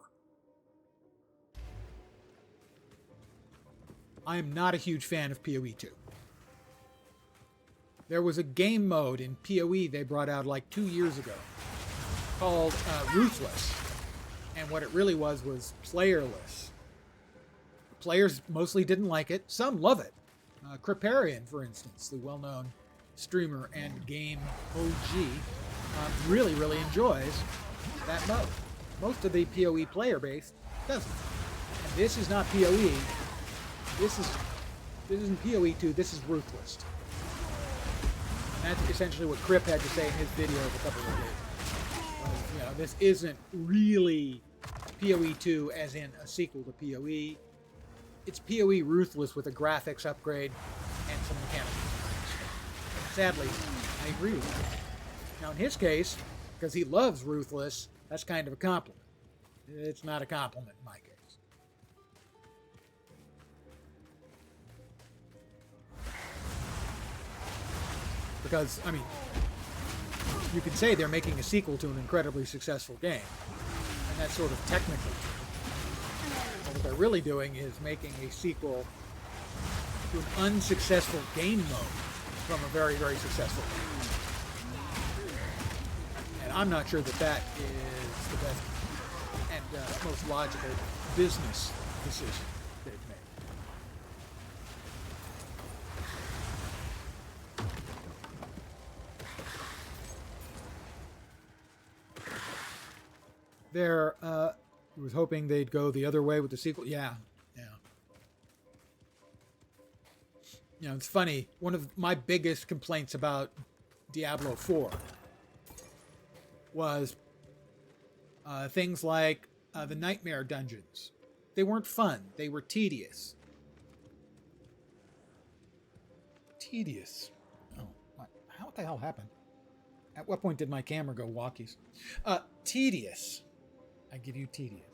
I am not a huge fan of PoE2. There was a game mode in PoE they brought out like 2 years ago called Ruthless. And what it really was playerless. Players mostly didn't like it. Some love it. Kriparian, for instance, the well-known streamer and game OG, really, really enjoys that mode. Most of the PoE player base doesn't. And this is not PoE. This isn't PoE2. This is Ruthless. And that's essentially what Crip had to say in his video a couple of days ago. You know, this isn't really PoE2 as in a sequel to PoE. It's PoE Ruthless with a graphics upgrade and some mechanical upgrades. Sadly, I agree with that. Now in his case, because he loves Ruthless, that's kind of a compliment. It's not a compliment in my case. Because, I mean, you could say they're making a sequel to an incredibly successful game. And that's sort of technically true. But what they're really doing is making a sequel to an unsuccessful game mode from a very, very successful game. And I'm not sure that that is the best and most logical business decision they've made. There, was hoping they'd go the other way with the sequel. Yeah. You know, it's funny. One of my biggest complaints about Diablo 4 was things like the nightmare dungeons. They weren't fun. They were tedious. Oh, what the hell happened? At what point did my camera go walkies? Tedious. I give you tedious.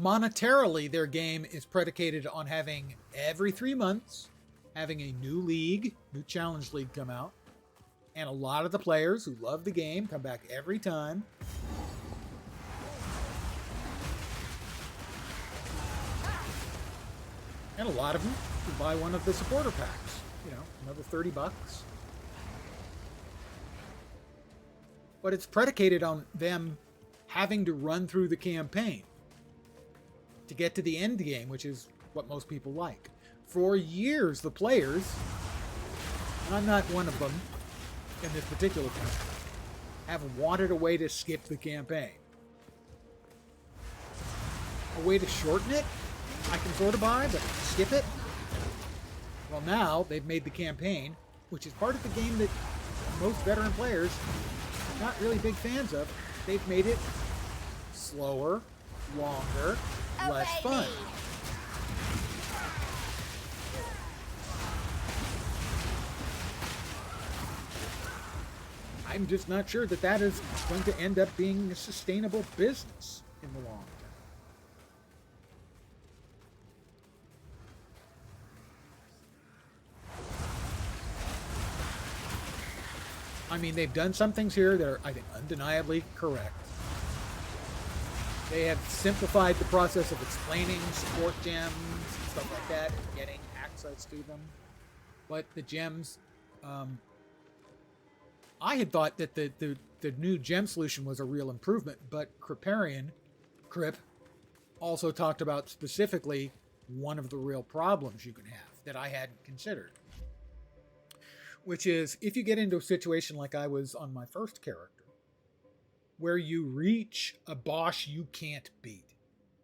Monetarily, their game is predicated on having every 3 months, having a new league, new challenge league come out, and a lot of the players who love the game come back every time. And a lot of them who buy one of the supporter packs, you know, another $30. But it's predicated on them having to run through the campaign to get to the end game, which is what most people like. For years, the players, and I'm not one of them in this particular point, have wanted a way to skip the campaign. A way to shorten it, I can sort of buy, but skip it? Well, now they've made the campaign, which is part of the game that most veteran players are not really big fans of. They've made it slower, longer, less fun. I'm just not sure that that is going to end up being a sustainable business in the long term. I mean, they've done some things here that are, I think, undeniably correct. They have simplified the process of explaining support gems and stuff like that and getting access to them. But the gems, I had thought that the new gem solution was a real improvement, but Crip, also talked about specifically one of the real problems you can have that I hadn't considered. Which is, if you get into a situation like I was on my first character, where you reach a boss you can't beat.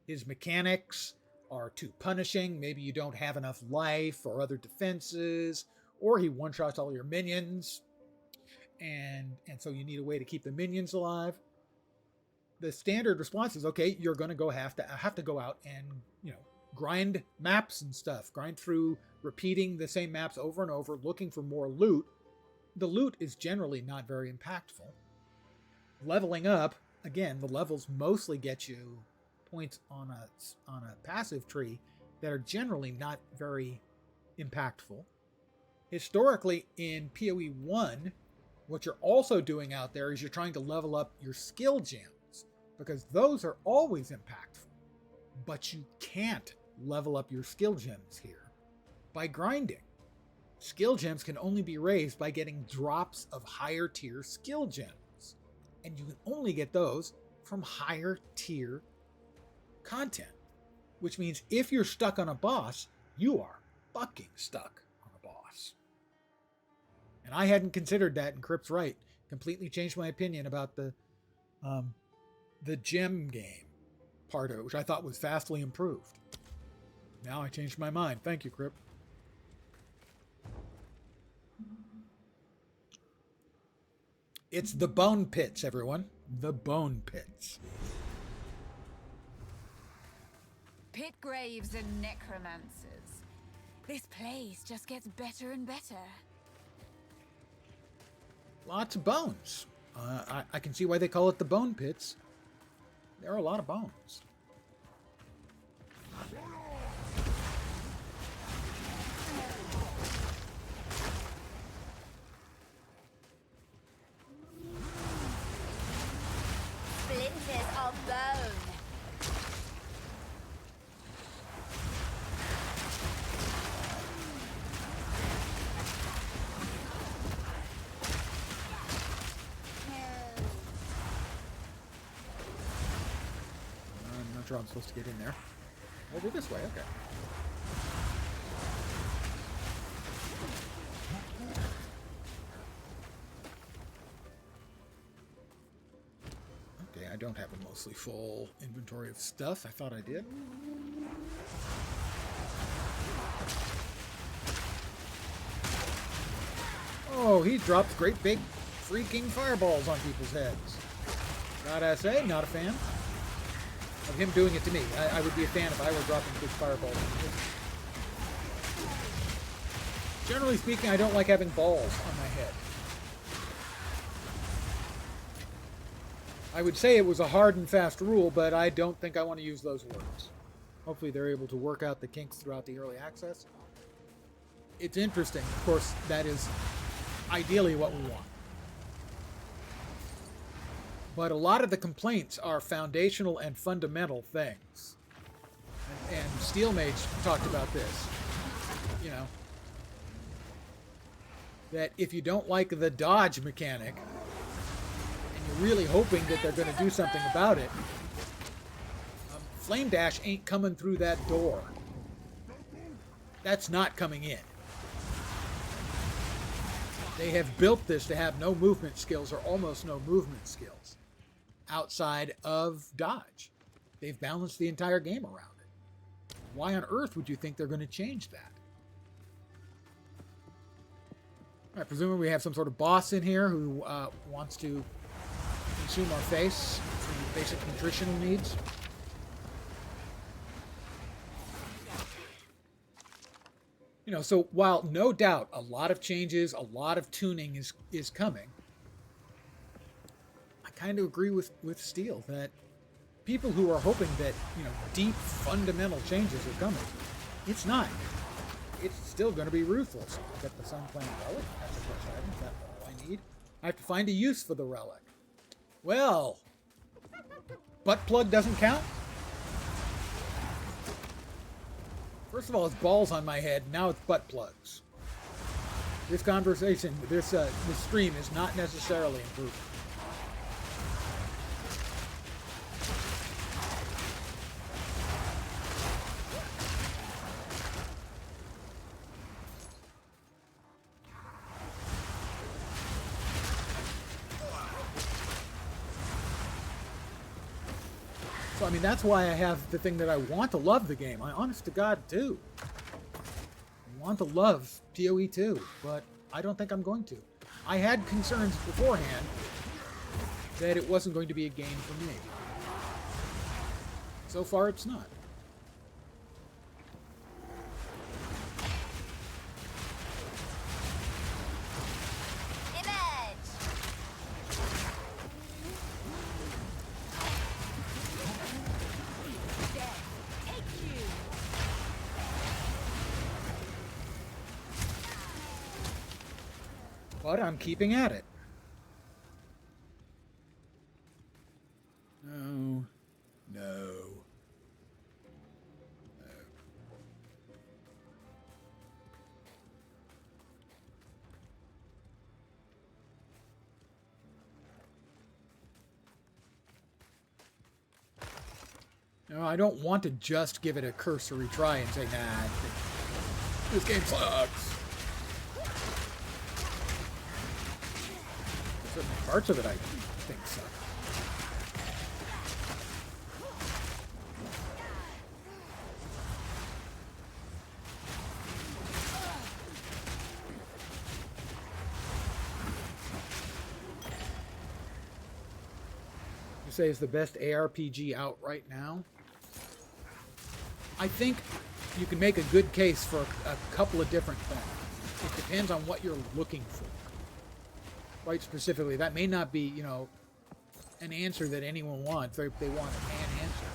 His mechanics are too punishing, maybe you don't have enough life or other defenses, or he one-shots all your minions, and so you need a way to keep the minions alive. The standard response is, okay, you're going to have to go out and, you know, grind maps and stuff, grind through repeating the same maps over and over, looking for more loot. The loot is generally not very impactful. Leveling up, again, the levels mostly get you points on a passive tree that are generally not very impactful. Historically, in PoE 1, what you're also doing out there is you're trying to level up your skill gems, because those are always impactful. But you can't level up your skill gems here by grinding. Skill gems can only be raised by getting drops of higher tier skill gems. And you can only get those from higher tier content. Which means if you're stuck on a boss, you are fucking stuck on a boss. And I hadn't considered that, and Crip's right. Completely changed my opinion about the gem game part of it, which I thought was vastly improved. Now I changed my mind. Thank you, Crip. It's the bone pits, everyone. The bone pits. Pit graves and necromancers. This place just gets better and better. Lots of bones. I can see why they call it the bone pits. There are a lot of bones. Splinters of bone. I'm not sure I'm supposed to get in there. I'll go this way, okay. Okay, I don't have a mostly full inventory of stuff. I thought I did. Oh, he drops great big freaking fireballs on people's heads. Gotta say, not a fan of him doing it to me. I would be a fan if I were dropping big fireballs on him. Generally speaking, I don't like having balls on my head. I would say it was a hard and fast rule, but I don't think I want to use those words. Hopefully they're able to work out the kinks throughout the early access. It's interesting. Of course, that is ideally what we want. But a lot of the complaints are foundational and fundamental things. And Steel Mage talked about this. You know, that if you don't like the dodge mechanic, and you're really hoping that they're going to do something about it, Flame Dash ain't coming through that door. That's not coming in. They have built this to have no movement skills or almost no movement skills outside of dodge. They've balanced the entire game around it. Why on earth would you think they're going to change that? All right, presumably we have some sort of boss in here who wants to consume our face for basic nutritional needs. You know, so while no doubt a lot of changes, a lot of tuning is coming, I kind of agree with Steel that people who are hoping that, you know, deep fundamental changes are coming, it's not. It's still going to be ruthless. I got the Sun Planet Relic. That's a fresh item. Is that all I need? I have to find a use for the relic. Well, butt plug doesn't count? First of all, it's balls on my head. Now it's butt plugs. This conversation, this stream is not necessarily improving. So, I mean, that's why I have the thing that I want to love the game. I honest to God do. I want to love PoE2, but I don't think I'm going to. I had concerns beforehand that it wasn't going to be a game for me. So far, it's not. But I'm keeping at it. No. No. No. You know, I don't want to just give it a cursory try and say, nah, this game sucks. Certain parts of it I think suck. You say is the best ARPG out right now? I think you can make a good case for a couple of different things. It depends on what you're looking for. Quite specifically, that may not be, you know, an answer that anyone wants. They want an answer.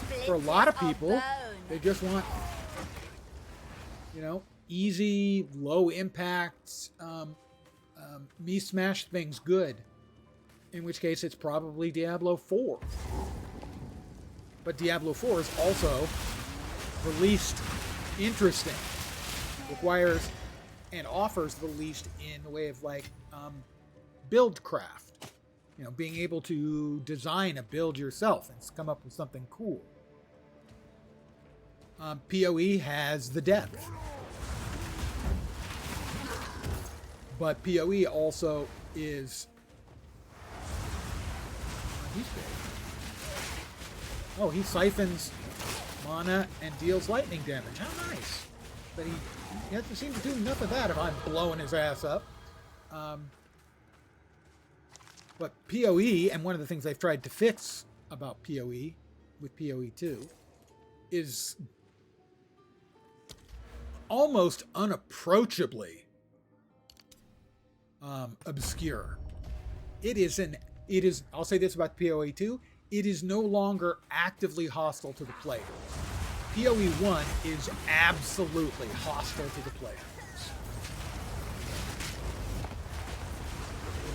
But for a lot of people, they just want, you know, easy, low impact, me smash things good. In which case, it's probably Diablo 4. But Diablo 4 is also the least interesting. Requires and offers the least in the way of like build craft. You know, being able to design a build yourself and come up with something cool. PoE has the depth. But PoE also is... he's big. Oh, he siphons mana and deals lightning damage. How nice. But he doesn't seem to do enough of that if I'm blowing his ass up. But PoE, and one of the things they've tried to fix about PoE with PoE2 is almost unapproachably obscure. It is, I'll say this about PoE2, it is no longer actively hostile to the player. PoE1 is absolutely hostile to the players.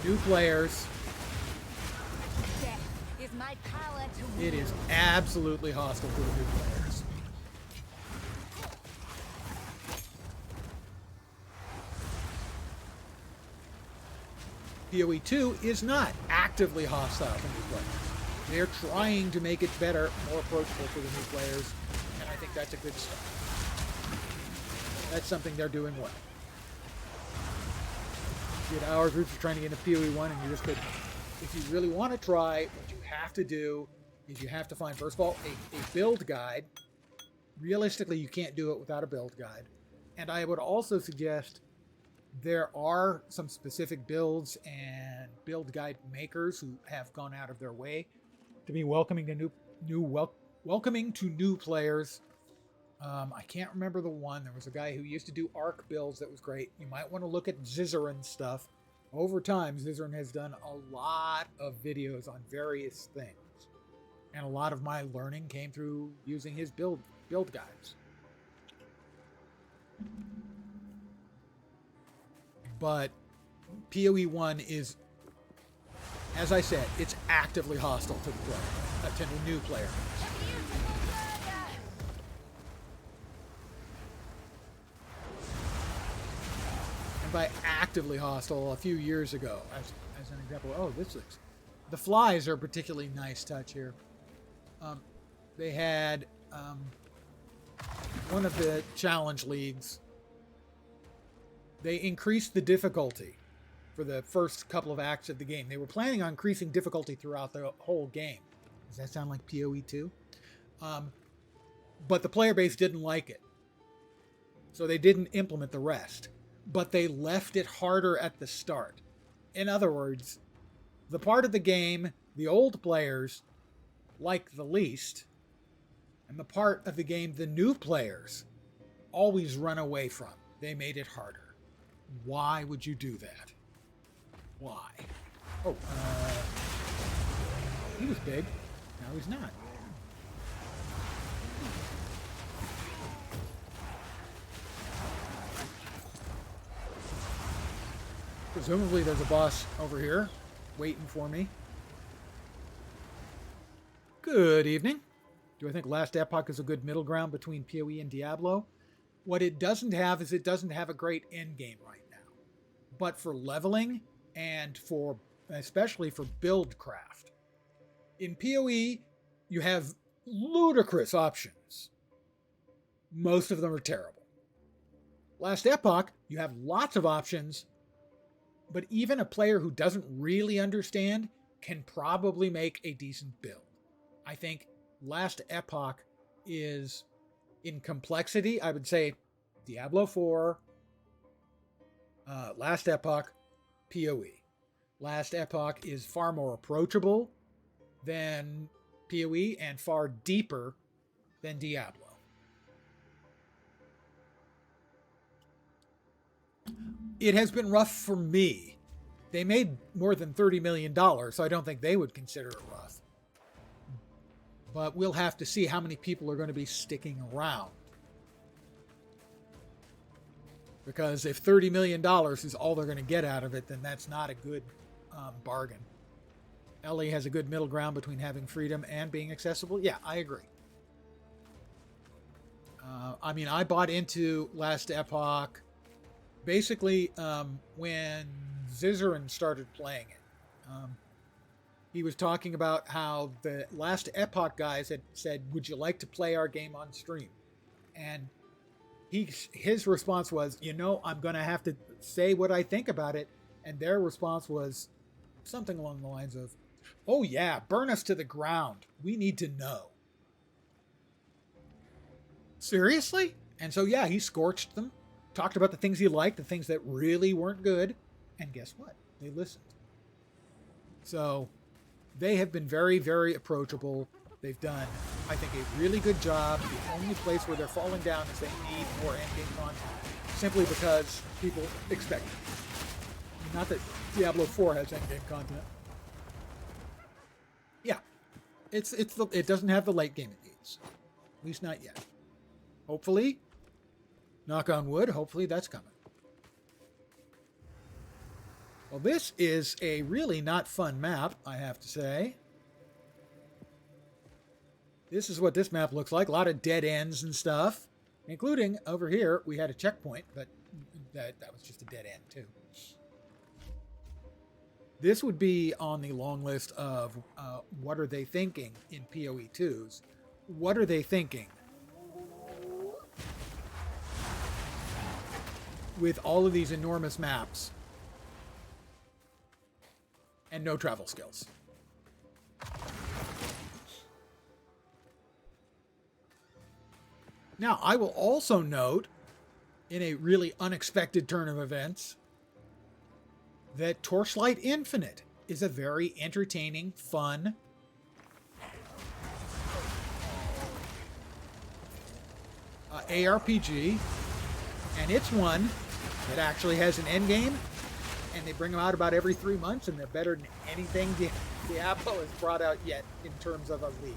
New players, Is my power to it is absolutely hostile to the new players. PoE2 is not actively hostile to new players. They're trying to make it better, more approachable for the new players, and I think that's a good start. That's something they're doing well. You had hours roots are trying to get into PoE1 and you just couldn't. If you really want to try, what you have to do is you have to find, first of all, a build guide. Realistically, you can't do it without a build guide. And I would also suggest there are some specific builds and build guide makers who have gone out of their way to be welcoming to welcoming to new players. I can't remember the one. There was a guy who used to do ARC builds that was great. You might want to look at Zizaran stuff. Over time, Zizaran has done a lot of videos on various things. And a lot of my learning came through using his build guides. But PoE1 is, as I said, it's actively hostile to the player, to the new player. And by actively hostile, a few years ago, as an example, oh, this looks... The flies are a particularly nice touch here. They had one of the challenge leagues. They increased the difficulty for the first couple of acts of the game. They were planning on increasing difficulty throughout the whole game. Does that sound like PoE2? But the player base didn't like it. So they didn't implement the rest. But they left it harder at the start. In other words, the part of the game the old players like the least, and the part of the game the new players always run away from. They made it harder. Why would you do that? Why? Oh, he was big. Now he's not. Presumably there's a boss over here waiting for me. Good evening. Do I think Last Epoch is a good middle ground between PoE and Diablo? What it doesn't have is it doesn't have a great end game right now. But for leveling and for especially for build craft. In PoE, you have ludicrous options. Most of them are terrible. Last Epoch, you have lots of options, but even a player who doesn't really understand can probably make a decent build. I think Last Epoch is, in complexity, I would say Diablo 4, Last Epoch, PoE. Last Epoch is far more approachable than PoE and far deeper than Diablo. It has been rough for me. They made more than $30 million, so I don't think they would consider it rough. But we'll have to see how many people are going to be sticking around. Because if $30 million is all they're going to get out of it, then that's not a good bargain. Ellie has a good middle ground between having freedom and being accessible. Yeah, I agree. I mean, I bought into Last Epoch basically when Zizaran started playing it. He was talking about how the Last Epoch guys had said, would you like to play our game on stream? And his response was, I'm going to have to say what I think about it. And their response was something along the lines of, oh yeah, burn us to the ground. We need to know. Seriously? And so, yeah, he scorched them, talked about the things he liked, the things that really weren't good. And guess what? They listened. So they have been very, very approachable. They've done, I think, a really good job. The only place where they're falling down is they need more endgame content, simply because people expect it. Not that Diablo 4 has endgame content. Yeah, it doesn't have the late game it needs, at least not yet. Hopefully, knock on wood, hopefully that's coming. Well, this is a really not fun map, I have to say. This is what this map looks like. A lot of dead ends and stuff, including over here, we had a checkpoint, but that was just a dead end too. This would be on the long list of what are they thinking in PoE2s. What are they thinking with all of these enormous maps and no travel skills? Now, I will also note, in a really unexpected turn of events, that Torchlight Infinite is a very entertaining, fun ARPG, and it's one that actually has an endgame, and they bring them out about every 3 months, and they're better than anything Diablo has brought out yet in terms of a league.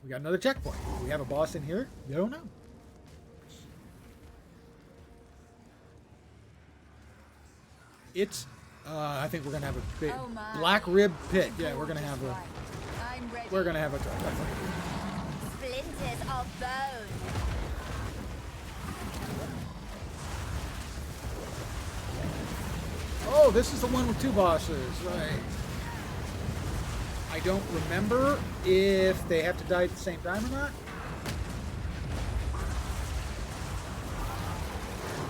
We got another checkpoint. Do we have a boss in here? Don't know. It's, I think we're gonna have a big black rib pit. Yeah, we're gonna have a. We're gonna have a. Splinters of bone. Oh, this is the one with 2 bosses, right? I don't remember if they have to die at the same time or not.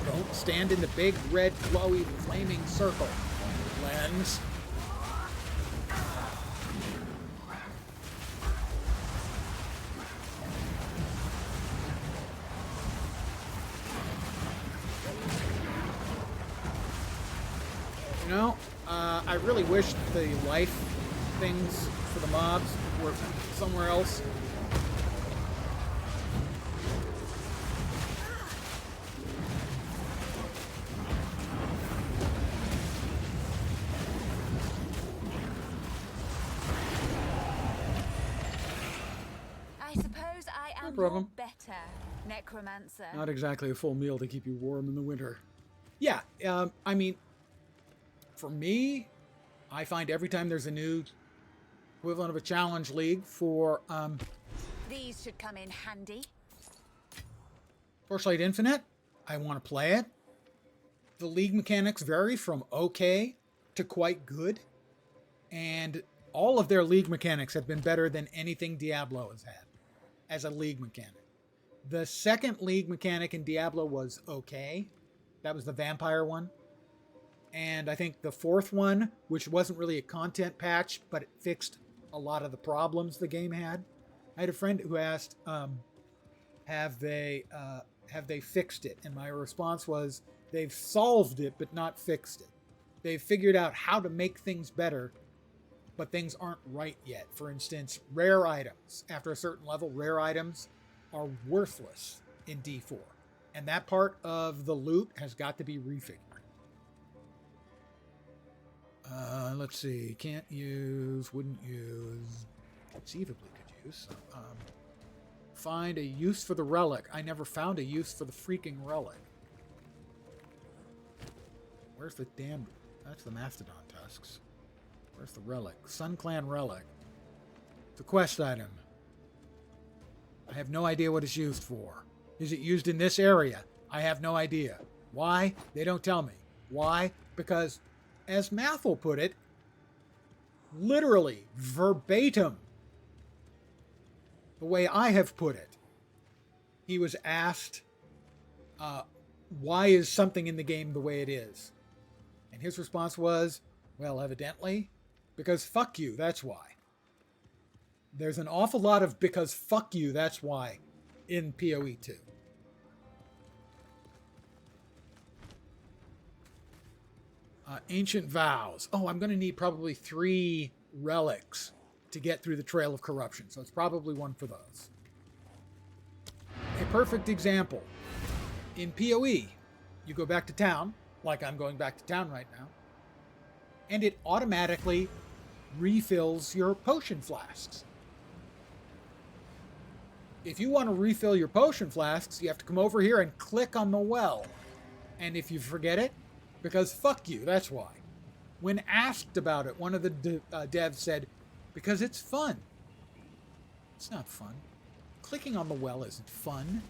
Don't stand in the big, red, glowy, flaming circle, Lens. I really wish the life things for the mobs were somewhere else. I suppose I am problem. your better necromancer. Not exactly a full meal to keep you warm in the winter. Yeah, I mean, for me, I find every time there's a new equivalent of a challenge league for These should come in handy. Torchlight Infinite, I want to play it. The league mechanics vary from okay to quite good. And all of their league mechanics have been better than anything Diablo has had as a league mechanic. The second league mechanic in Diablo was okay. That was the vampire one. And I think the fourth one, which wasn't really a content patch, but it fixed a lot of the problems the game had. I had a friend who asked, have they fixed it? And my response was, they've solved it, but not fixed it. They've figured out how to make things better, but things aren't right yet. For instance, rare items. After a certain level, rare items are worthless in D4. And that part of the loot has got to be refigured. Let's see. Can't use, wouldn't use, conceivably could use. Find a use for the relic. I never found a use for the freaking relic. Where's the damn... That's the Mastodon tusks. Where's the relic? Sun Clan relic. It's a quest item. I have no idea what it's used for. Is it used in this area? I have no idea. Why? They don't tell me. Why? Because, as Mathel put it, literally, verbatim, the way I have put it, he was asked, why is something in the game the way it is? And his response was, well, evidently, because fuck you, that's why. There's an awful lot of because fuck you, that's why in PoE2. Ancient Vows. Oh, I'm going to need probably 3 relics to get through the Trail of Corruption, so it's probably one for those. A perfect example. In PoE, you go back to town, like I'm going back to town right now, and it automatically refills your potion flasks. If you want to refill your potion flasks, you have to come over here and click on the well. And if you forget it, because fuck you, that's why. When asked about it, one of the devs said, because it's fun. It's not fun. Clicking on the well isn't fun.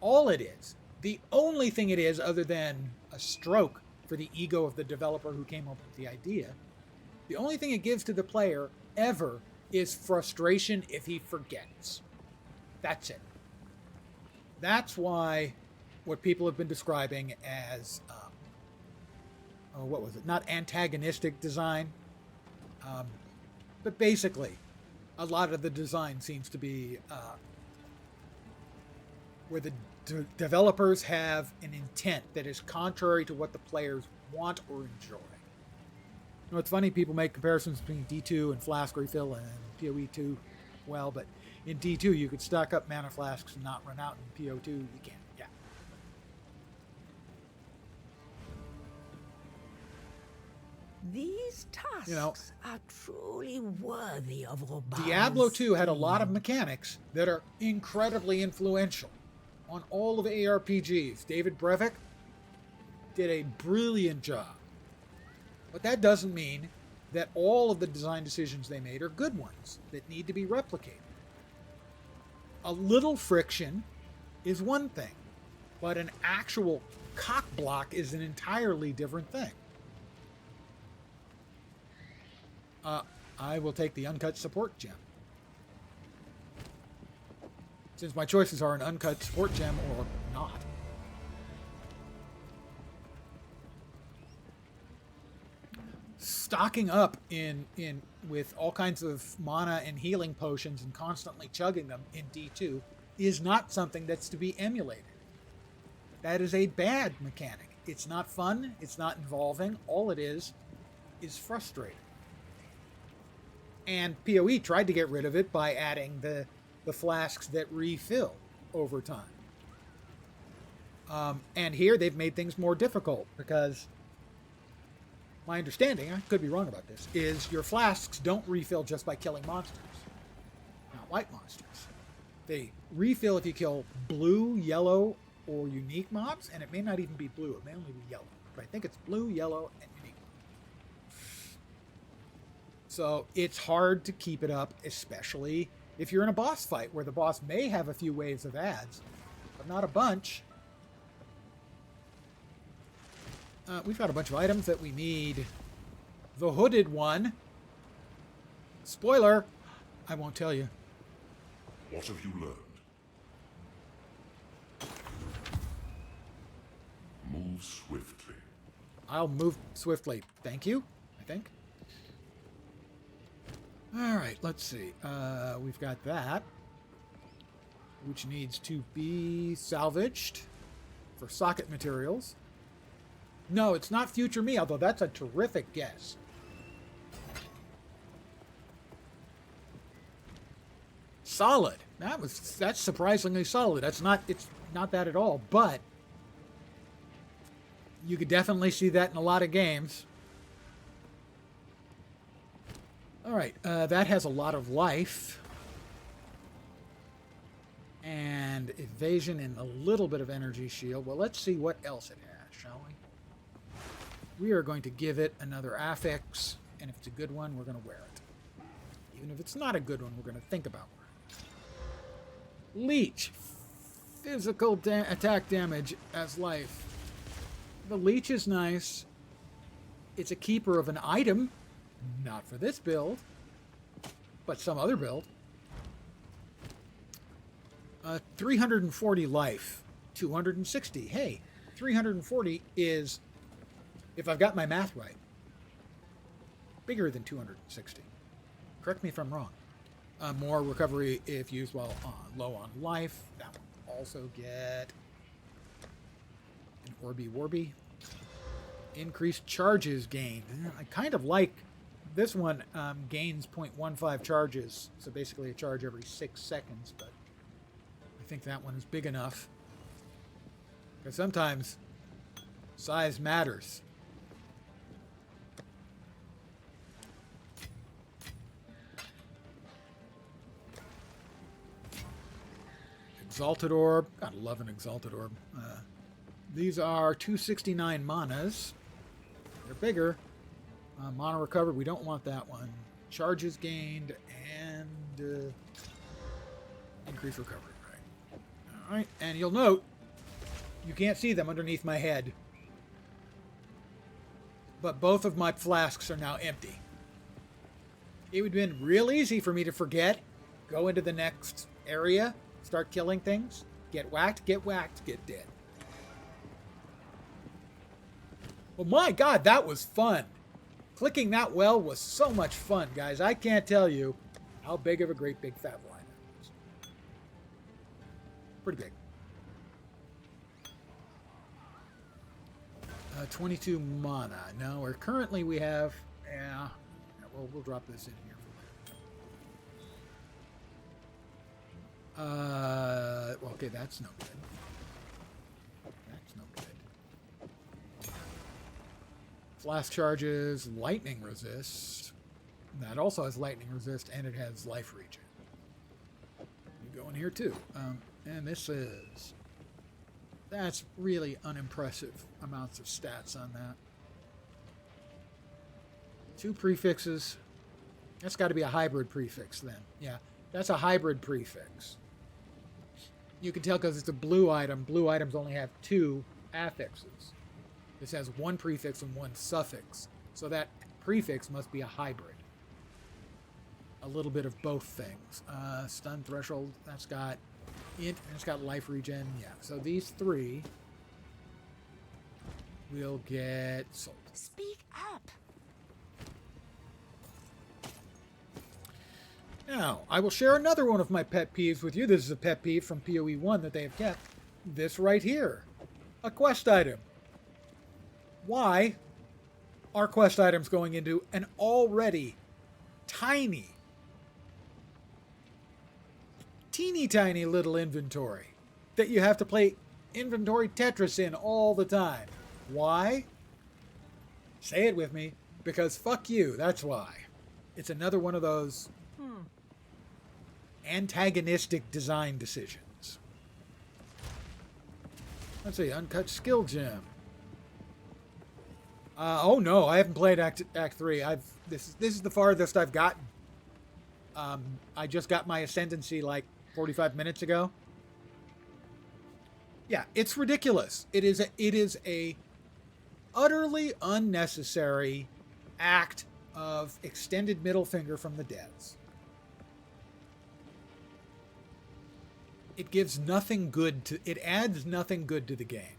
All it is, the only thing it is other than a stroke for the ego of the developer who came up with the idea, the only thing it gives to the player ever is frustration if he forgets. That's it. That's why what people have been describing as, what was it? Not antagonistic design, but basically, a lot of the design seems to be where the developers have an intent that is contrary to what the players want or enjoy. You know, it's funny people make comparisons between D2 and Flask Refill and PoE2. Well, but in D2 you could stock up mana flasks and not run out. In PoE2 you can't. Yeah. These tasks are truly worthy of Oban's Diablo 2 had a lot of mechanics that are incredibly influential on all of ARPGs. David Brevik did a brilliant job. But that doesn't mean that all of the design decisions they made are good ones that need to be replicated. A little friction is one thing, but an actual cock block is an entirely different thing. I will take the uncut support gem. Since my choices are an uncut support gem or not. Stocking up with all kinds of mana and healing potions and constantly chugging them in D2 is not something that's to be emulated. That is a bad mechanic. It's not fun, it's not involving, all it is frustrating. And PoE tried to get rid of it by adding the flasks that refill over time. And here they've made things more difficult because my understanding, I could be wrong about this, is your flasks don't refill just by killing monsters. Not white monsters. They refill if you kill blue, yellow, or unique mobs, and it may not even be blue, it may only be yellow. But I think it's blue, yellow, and unique. So it's hard to keep it up, especially if you're in a boss fight where the boss may have a few waves of ads, but not a bunch. We've got a bunch of items that we need. The hooded one Spoiler! I won't tell you. What have you learned? Move swiftly. I'll move swiftly. Thank you, I think. Alright, let's see. We've got that, which needs to be salvaged for socket materials. No, it's not future me, although that's a terrific guess. Solid. That's surprisingly solid. It's not that at all, but you could definitely see that in a lot of games. All right, that has a lot of life and evasion and a little bit of energy shield. Well, let's see what else it has, shall we? We are going to give it another affix, and if it's a good one, we're going to wear it. Even if it's not a good one, we're going to think about wearing it. Leech. Physical attack damage as life. The leech is nice. It's a keeper of an item. Not for this build, but some other build. 340 life, 260. Hey, 340 is, if I've got my math right, bigger than 260. Correct me if I'm wrong. More recovery if used while low on life. That one also get an Orby Warby. Increased charges gained. I kind of like this one. Gains 0.15 charges, so basically a charge every 6 seconds, but I think that one is big enough because sometimes size matters. Exalted Orb. Gotta love an Exalted Orb. These are 269 manas. They're bigger. Mana recovered. We don't want that one. Charges gained and increased recovery. Right. All right. And you'll note you can't see them underneath my head, but both of my flasks are now empty. It would have been real easy for me to forget, go into the next area, start killing things, get whacked, get dead. Well, my God, that was fun. Clicking that well was so much fun, guys. I can't tell you how big of a great big fat line that was. Pretty big. 22 mana. Now, currently we have... Yeah, we'll drop this in here for later. Well, okay, that's no good. That's no good. Flask charges, lightning resist. That also has lightning resist, and it has life regen. You go in here too. And this is... That's really unimpressive amounts of stats on that. 2 prefixes. That's got to be a hybrid prefix then. Yeah, that's a hybrid prefix. You can tell because it's a blue item. Blue items only have 2 affixes. This has 1 prefix and 1 suffix. So that prefix must be a hybrid. A little bit of both things. Stun threshold, that's got int, and it's got life regen. Yeah, so these 3 will get sold. Speak up. Now, I will share another one of my pet peeves with you. This is a pet peeve from PoE1 that they have kept. This right here. A quest item. Why are quest items going into an already tiny, teeny tiny little inventory that you have to play inventory Tetris in all the time? Why? Say it with me. Because fuck you, that's why. It's another one of those antagonistic design decisions. Let's see, uncut skill gem. Oh no, I haven't played Act 3. This is the farthest I've gotten. I just got my ascendancy like 45 minutes ago. Yeah, it's ridiculous. It is a utterly unnecessary act of extended middle finger from the deads. It gives nothing good to, it adds nothing good to the game.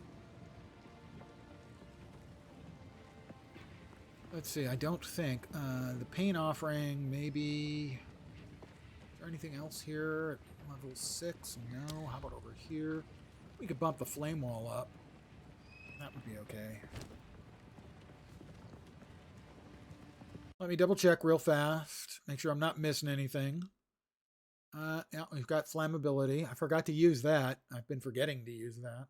Let's see, I don't think, the pain offering, maybe, is there anything else here at level 6? No, how about over here? We could bump the flame wall up. That would be okay. Let me double check real fast. Make sure I'm not missing anything. Yeah, we've got flammability. I forgot to use that. I've been forgetting to use that.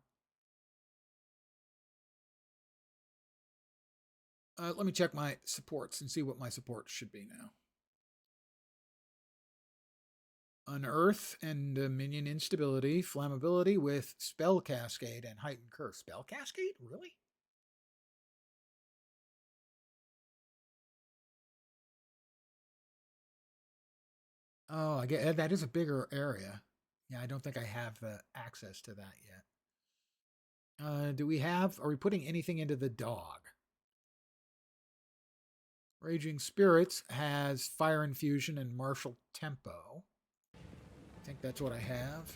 Let me check my supports and see what my supports should be now. Unearth and minion instability, flammability with spell cascade and heightened curse. Spell cascade? Really? Oh, I get that is a bigger area. Yeah, I don't think I have the access to that yet. Do we have, are we putting anything into the dog? Raging Spirits has Fire Infusion and Martial Tempo. I think that's what I have.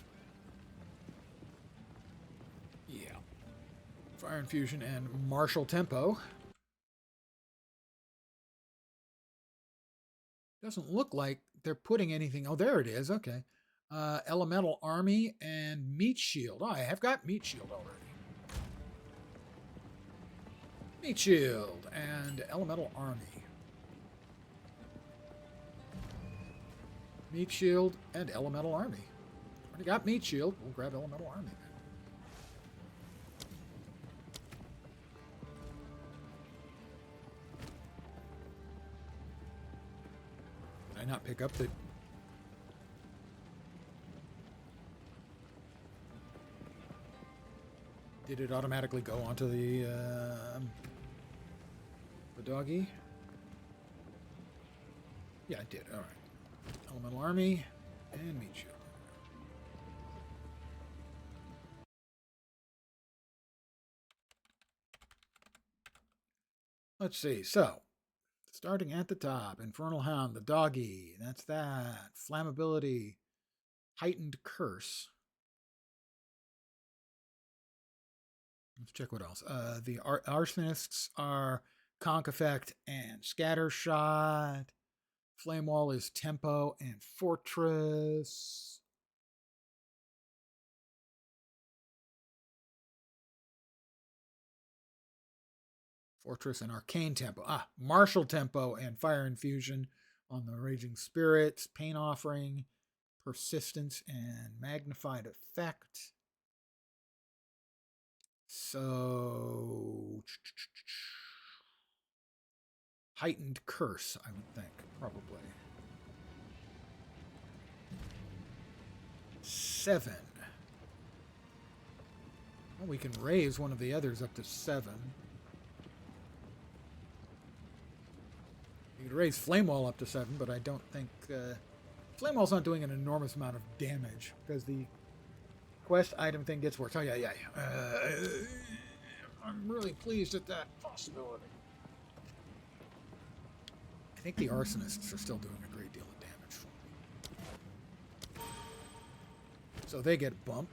Yeah. Fire Infusion and Martial Tempo. Doesn't look like they're putting anything. Oh, there it is. Okay. Elemental Army and Meat Shield. Oh, I have got Meat Shield already. Meat Shield and Elemental Army. Meat Shield and Elemental Army. Already got Meat Shield. We'll grab Elemental Army. Did I not pick up the... Did it automatically go onto the doggy? Yeah, it did. All right. Elemental Army and Meat Shield. Let's see. So, starting at the top, Infernal Hound, the doggy. That's that. Flammability, heightened curse. Let's check what else. The arsonists are Conk Effect and Scatter Shot. Flame Wall is Tempo and Fortress. Fortress and Arcane Tempo. Ah, Martial Tempo and Fire Infusion on the Raging Spirits. Pain Offering, Persistence, and Magnified Effect. So... Heightened Curse, I would think, probably. 7. Well, we can raise one of the others up to 7. You could raise Flame Wall up to 7, but I don't think... Flame Wall's not doing an enormous amount of damage, because the quest item thing gets worse. Oh, yeah. I'm really pleased at that possibility. I think the arsonists are still doing a great deal of damage for me. So they get a bump.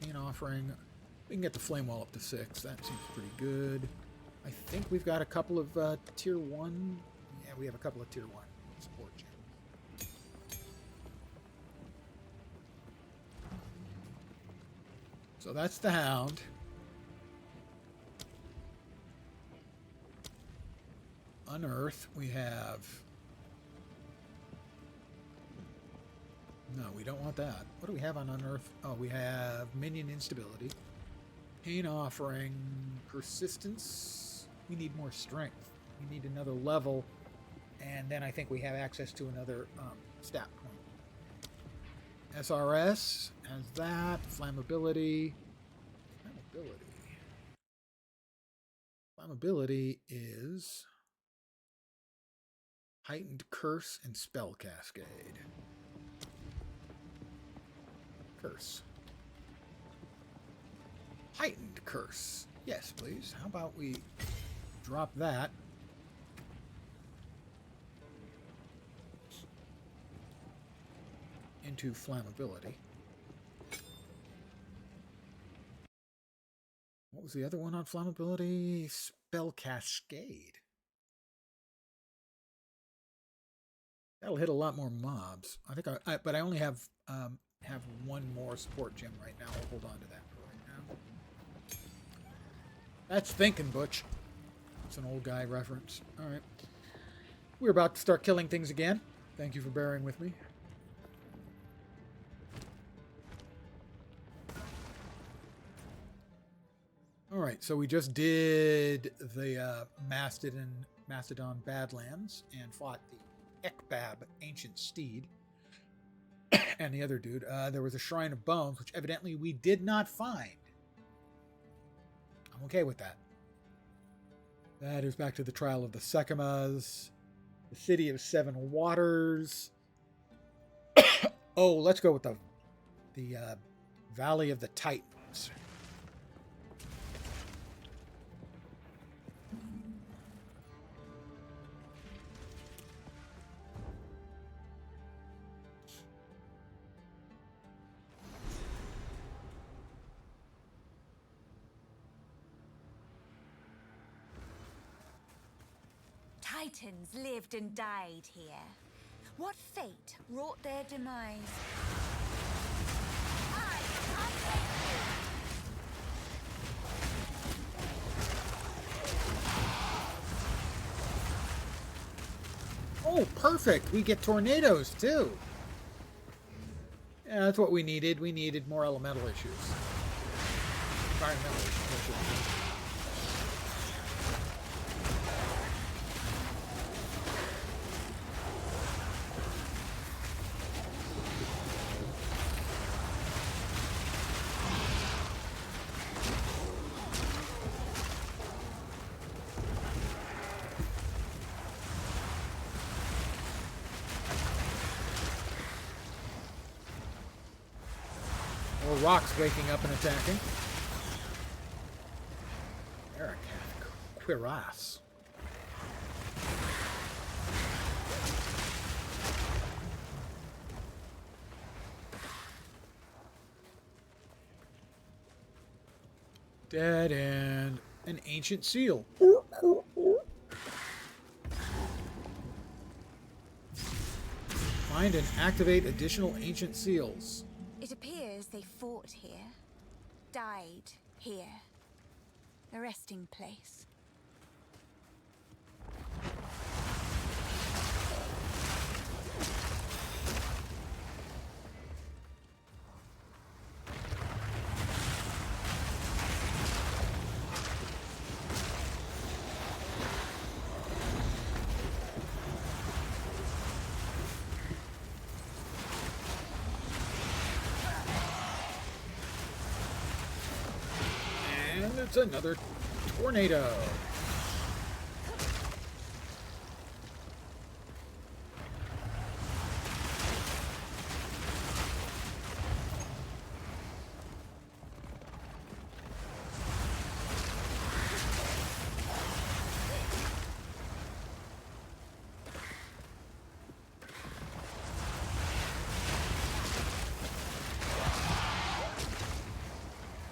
Pain Offering. We can get the Flame Wall up to 6. That seems pretty good. I think we've got a couple of Tier 1. Yeah, we have a couple of Tier 1 support gems. So that's the Hound. Unearth, we have... No, we don't want that. What do we have on Unearth? Oh, we have Minion Instability. Pain Offering, Persistence. We need more Strength. We need another level. And then I think we have access to another stat point. SRS has that. Flammability. Flammability is... Heightened Curse and Spell Cascade. Curse. Heightened curse. Yes, please. How about we drop that? Into flammability. What was the other one on flammability? Spell Cascade. That'll hit a lot more mobs. I think but I only have one more support gem right now. I'll hold on to that for right now. That's thinking, Butch. It's an old guy reference. All right. We're about to start killing things again. Thank you for bearing with me. All right, so we just did the Mastodon Badlands and fought the Ekbab Ancient Steed and the other dude. There was a Shrine of Bones, which evidently we did not find. I'm okay with that. That is back to the Trial of the Sekemas, the City of Seven Waters. Oh, let's go with the Valley of the Titans. Titans lived and died here. What fate wrought their demise? I unleash you! Oh, perfect. We get tornadoes, too. Yeah, that's what we needed. We needed more elemental issues. Environmental issues. Rocks waking up and attacking. Eric Cuirass. Dead end. An ancient seal. Find and activate additional ancient seals. It appears they fought here, died here. A resting place. It's another tornado.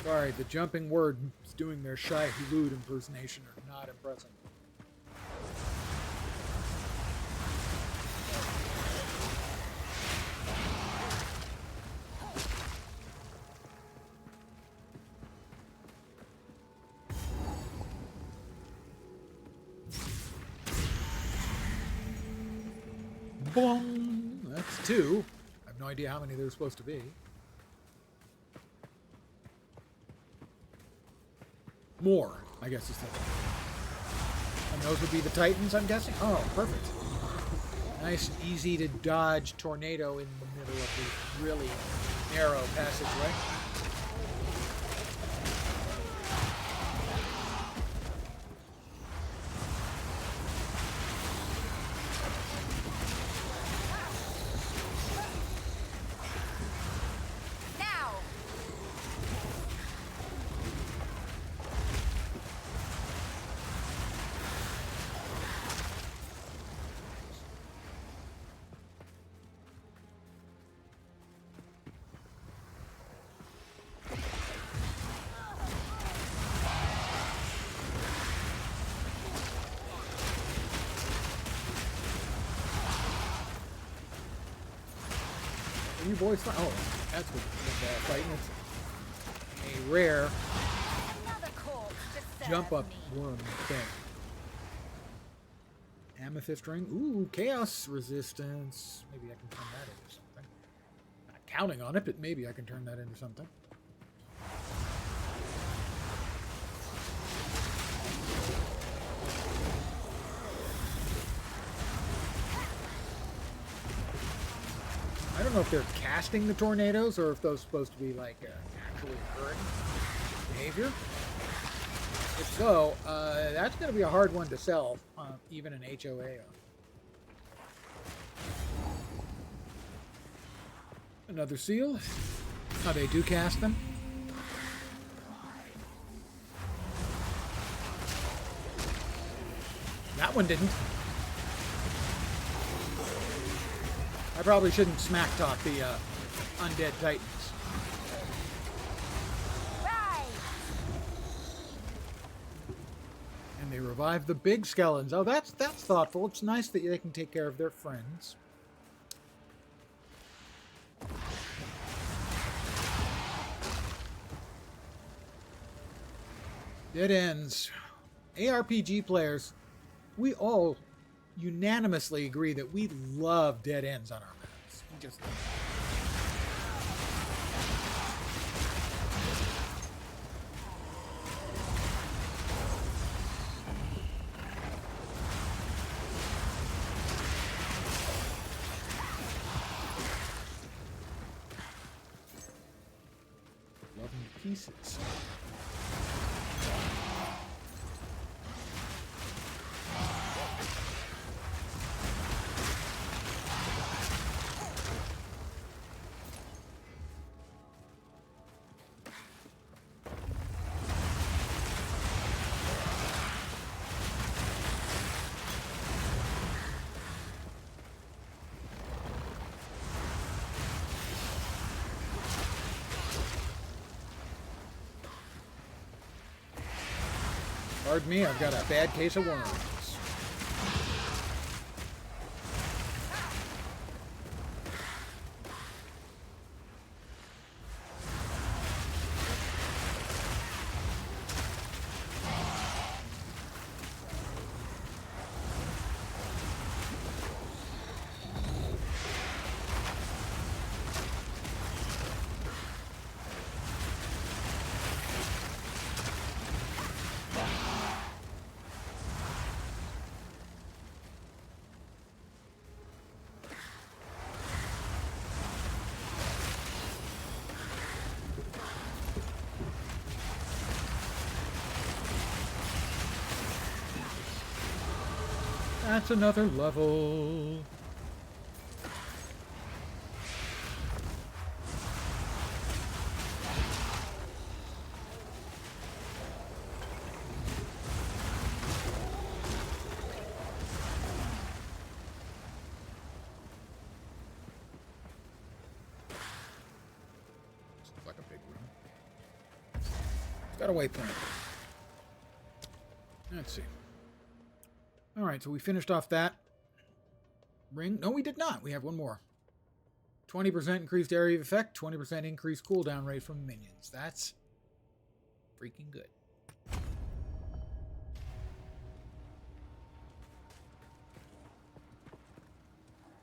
Sorry, the jumping words doing their Shai Hulud impersonation are not impressing. Boom! That's two. I have no idea how many there's supposed to be. More, I guess is the. And those would be the Titans, I'm guessing? Oh, perfect. Nice, easy to dodge tornado in the middle of the really narrow passageway. Are you boys fighting? Oh, that's what fighting. It's a rare Another corpse to serve jump up me. worm thing. Amethyst ring. Ooh, chaos resistance. Maybe I can turn that into something. Not counting on it, but maybe I can turn that into something. I don't know if they're casting the tornadoes or if those are supposed to be like actually occurring behavior. If so, that's going to be a hard one to sell, even an HOA. Another seal. Oh, they do cast them. That one didn't. I probably shouldn't smack talk the undead titans. Right. And they revive the big skeletons. Oh, that's thoughtful. It's nice that they can take care of their friends. Dead ends. ARPG players, we all unanimously agree that we love dead ends on our maps. We just love them to pieces. Pardon me, I've got a bad case of worms. That's another level. Looks like a big room. It's got a waypoint. Let's see. All right, so we finished off that ring. No, we did not. We have one more. 20% increased area of effect, 20% increased cooldown rate from minions. That's freaking good.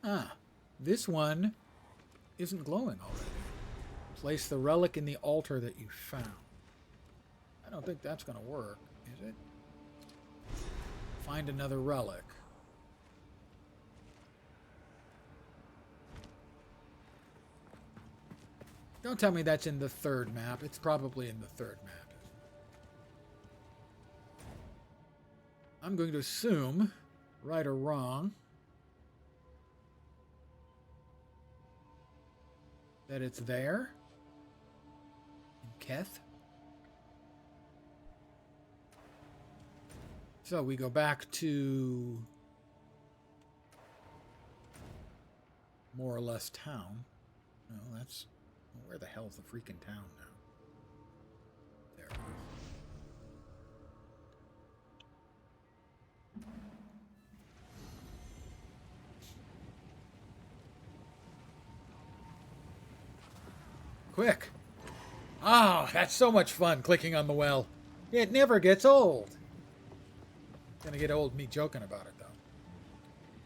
Ah, this one isn't glowing already. Place the relic in the altar that you found. I don't think that's going to work, is it? Find another relic. Don't tell me that's in the third map. It's probably in the third map. I'm going to assume, right or wrong, that it's there in Keth. So we go back to more or less town. No, that's... Where the hell's the freaking town now? There it is. Quick. Oh, that's so much fun clicking on the well. It never gets old. Gonna get old me joking about it, though.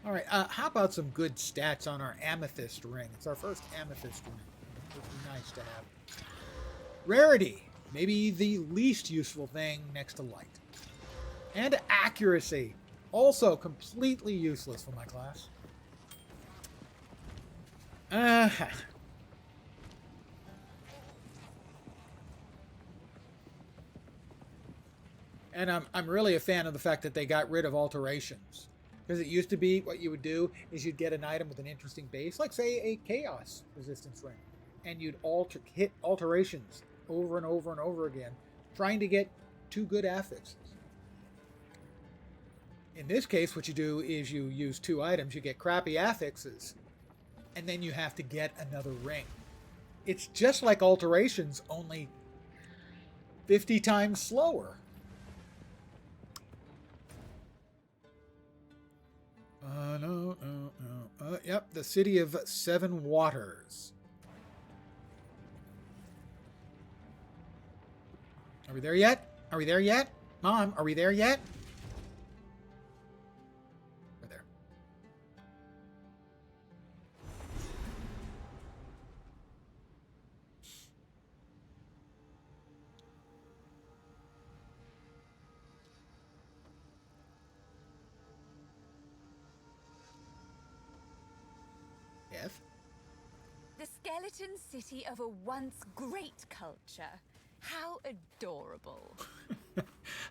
Alright, how about some good stats on our amethyst ring? It's our first amethyst ring. It would be nice to have. Rarity. Maybe the least useful thing next to light. And accuracy. Also completely useless for my class. And I'm really a fan of the fact that they got rid of alterations. Because it used to be what you would do is you'd get an item with an interesting base, like say a chaos resistance ring. And you'd hit alterations over and over and over again, trying to get 2 good affixes. In this case, what you do is you use 2 items, you get crappy affixes, and then you have to get another ring. It's just like alterations, only 50 times slower. No. Yep, the city of 7 waters. Are we there yet? Are we there yet? Mom, are we there yet? We're there. Yes? The skeleton city of a once great culture. How adorable.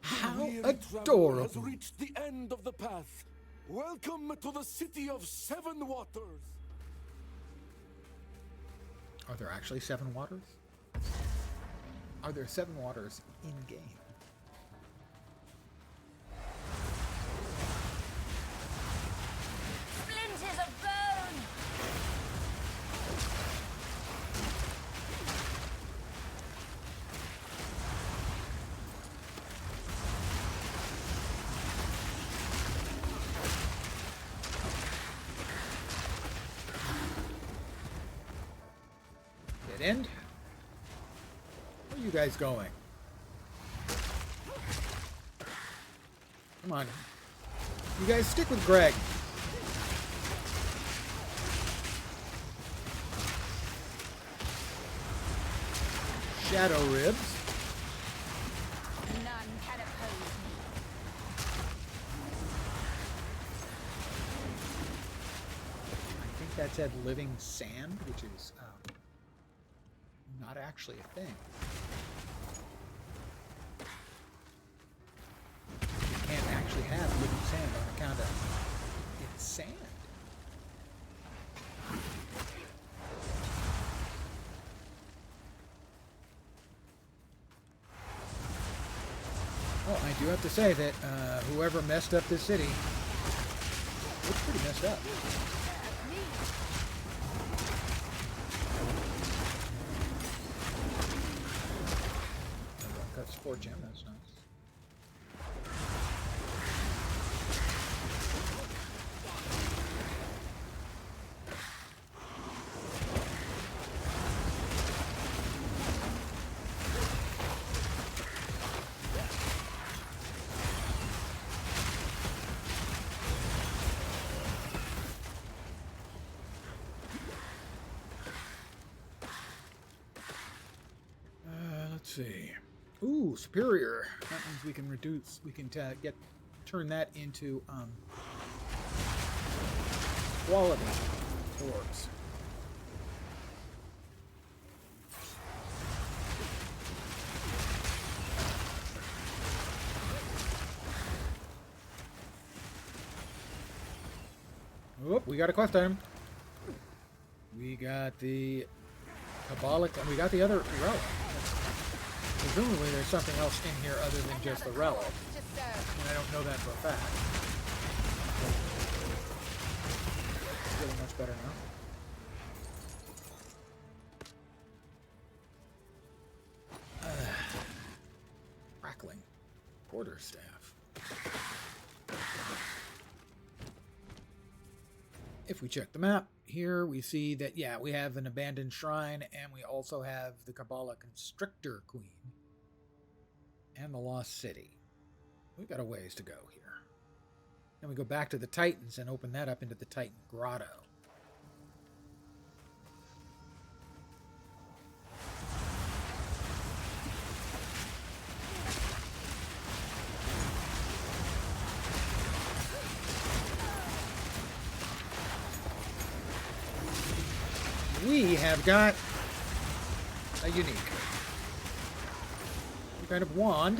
How Weary traveler adorable. has reached the end of the path. Welcome to the city of 7 waters. Are there actually 7 waters? Are there 7 waters in-game? Splinters of bone! Dead end? Where are you guys going? Come on. You guys stick with Greg. Shadow ribs. None can oppose me. I think that said living sand, which is not actually a thing. You can't actually have living sand on account of it's sand. Well, I do have to say that whoever messed up this city looks pretty messed up. That's 4 gem, that's nice. Let's see. Ooh, superior. That means we can reduce. We can turn that into quality orbs. Oh, we got a quest item. We got the Kabbalic, and we got the other relic. Presumably there's something else in here other than just the relic. And I don't know that for a fact. It's feeling much better now. Crackling. Quarterstaff. If we check the map, here we see that, yeah, we have an abandoned shrine, and we also have the Kabbalah Constrictor Queen and the Lost City. We've got a ways to go here. Then we go back to the Titans and open that up into the Titan Grotto. We have got a unique kind of wand.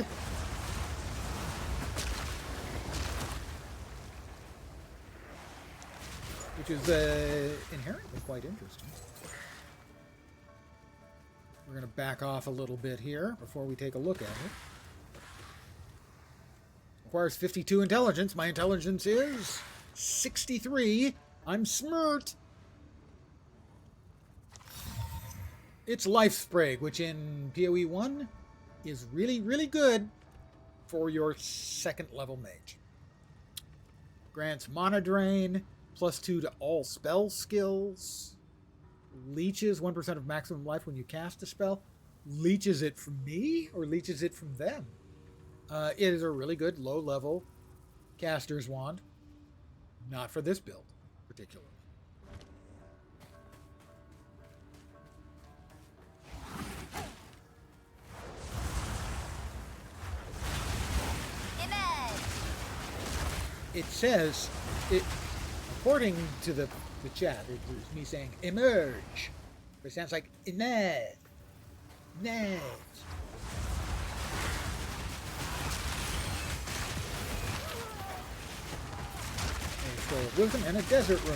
Which is inherently quite interesting. We're going to back off a little bit here before we take a look at it. Requires 52 intelligence. My intelligence is 63. I'm smirt. It's Life Spray, which in PoE 1 is really, really good for your second level mage. Grants Mana Drain, +2 to all spell skills. Leeches 1% of maximum life when you cast a spell. Leeches it from me or leeches it from them? It is a really good low-level caster's wand. Not for this build, particularly. It says, according to the chat, it was me saying emerge. It sounds like emerge. Emerge. A scroll of wisdom and a desert rune.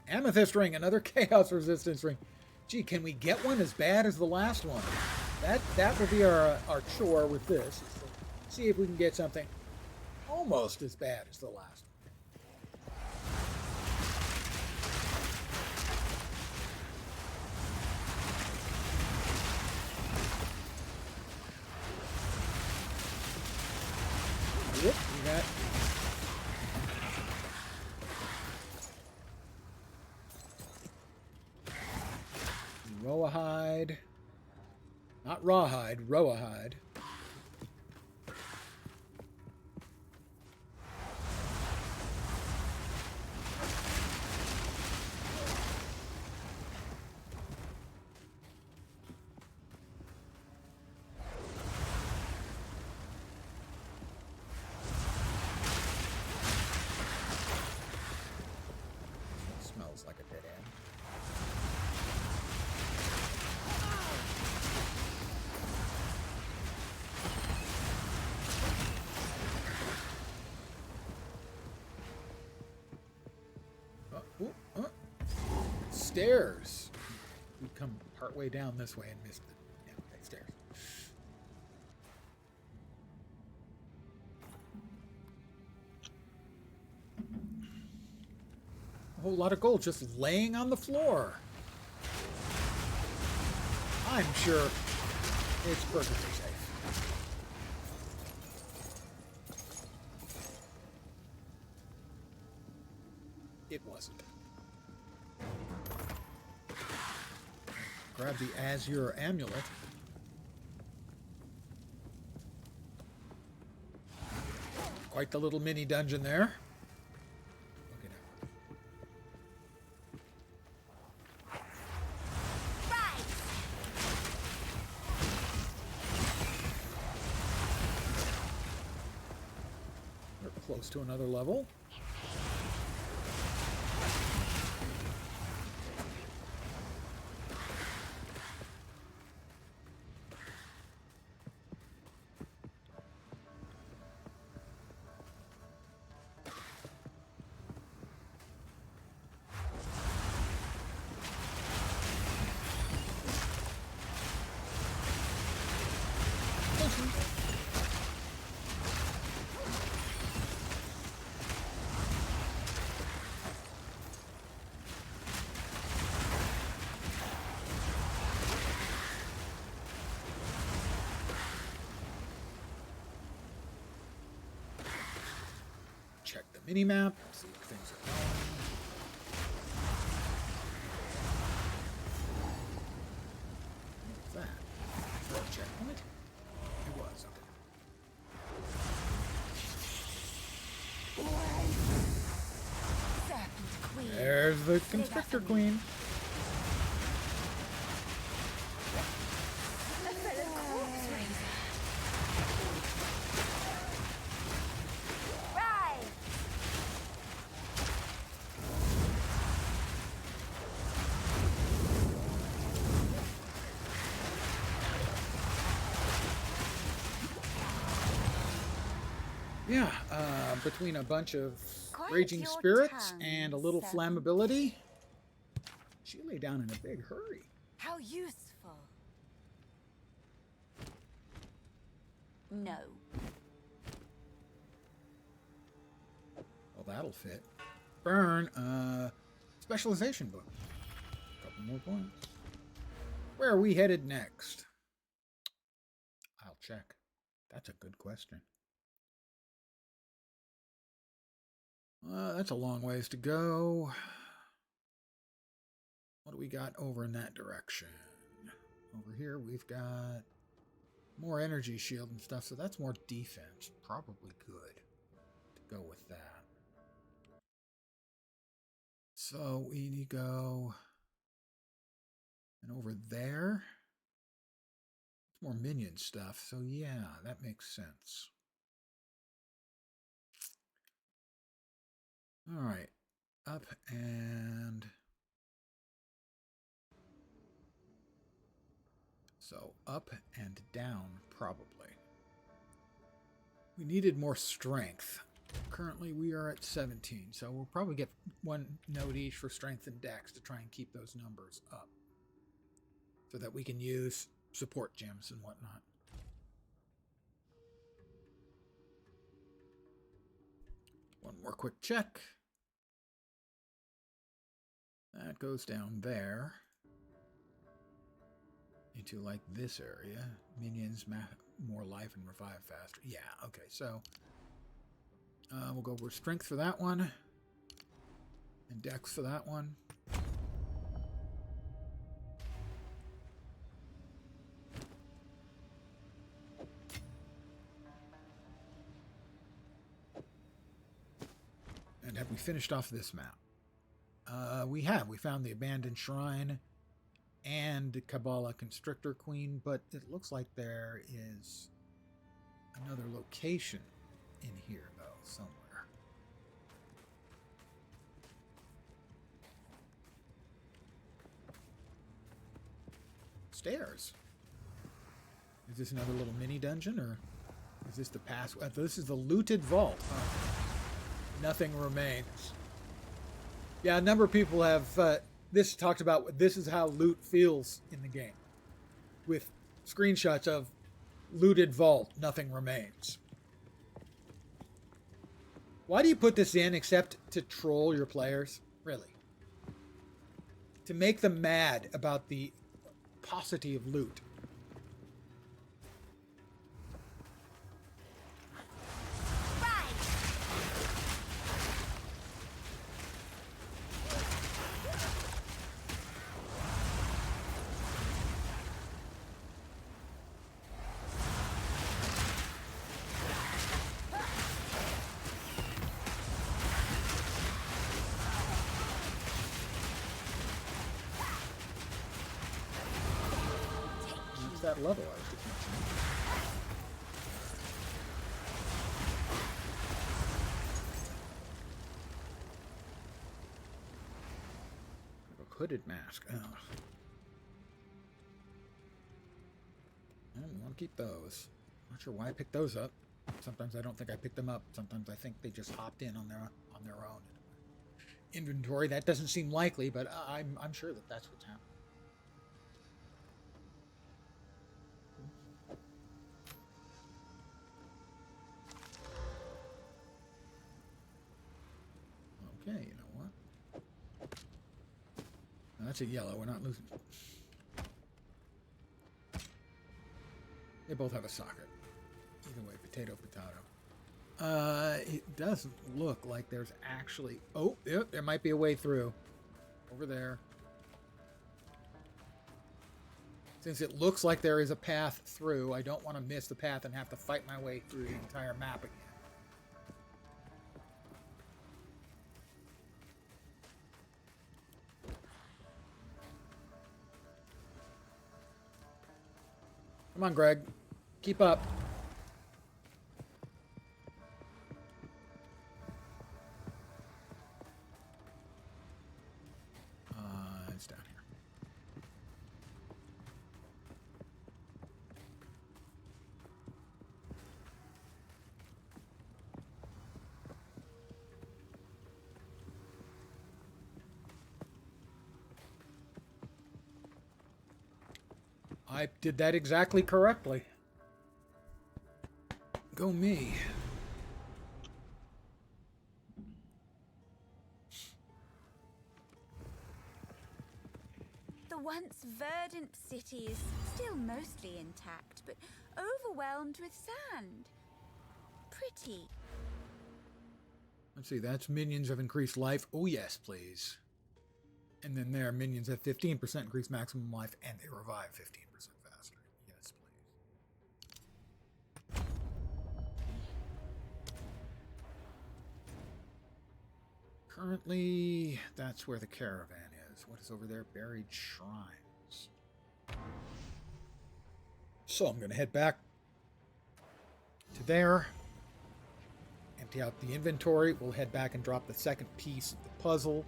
Amethyst ring, another chaos resistance ring. Gee, can we get one as bad as the last one? That will be our chore with this. Is to see if we can get something almost as bad as the last one. Yep, we got Roahide. Not rawhide, Roahide. Smells like a dead end. Stairs. We come partway down this way and missed it. Yeah, okay, stairs. A whole lot of gold just laying on the floor. I'm sure it's perfectly safe. It wasn't. Grab the Azure Amulet. Quite the little mini dungeon there. Look at it. Right. We're close to another level. mini-map, see if things are going. What's that? Is that a checkpoint? It was, okay. Serpent Queen. There's the Constrictor Queen. A fellow corpse raiser. Rise! Yeah, between a bunch of Quiet raging your spirits tongue, and a little serpent. flammability, she lay down in a big hurry. How useful. No. Well, that'll fit. Burn, specialization book. Couple more points. Where are we headed next? I'll check. That's a good question. That's a long ways to go. What do we got over in that direction? Over here, we've got more energy shield and stuff, so that's more defense. Probably good to go with that. So we need to go and over there. It's more minion stuff, so yeah, that makes sense. All right, up and so up and down, probably. We needed more strength. Currently, we are at 17, so we'll probably get one note each for strength and dex to try and keep those numbers up so that we can use support gems and whatnot. One more quick check. That goes down there into like this area. Minions, more life and revive faster. Yeah, okay, so we'll go for strength for that one and dex for that one. And have we finished off this map? We have. We found the abandoned shrine and Kabbalah Constrictor Queen, but it looks like there is another location in here, though, somewhere. Stairs. Is this another little mini dungeon, or is this the pass? This is the looted vault. Nothing remains. Yeah, a number of people have this talked about. This is how loot feels in the game, with screenshots of looted vault. Nothing remains. Why do you put this in except to troll your players? Really? To make them mad about the paucity of loot. That level I was just mentioning. A hooded mask. Oh. I want to keep those. Not sure why I picked those up. Sometimes I don't think I picked them up. Sometimes I think they just hopped in on their own inventory. That doesn't seem likely, but I'm sure that that's what's happening. Okay, you know what? Now that's a yellow. We're not losing. They both have a socket. Either way, potato, potato. It doesn't look like there's actually... Oh, yep, there might be a way through. Over there. Since it looks like there is a path through, I don't want to miss the path and have to fight my way through the entire map again. Come on, Greg. Keep up. It's down here. I did that exactly correctly. Go me. The once verdant city is still mostly intact, but overwhelmed with sand. Pretty. Let's see, that's minions have increased life. Oh, yes, please. And then there, minions have 15% increased maximum life, and they revive 15% faster. Yes, please. Currently, that's where the caravan is. What is over there? Buried shrines. So I'm going to head back to there. Empty out the inventory. We'll head back and drop the second piece of the puzzle.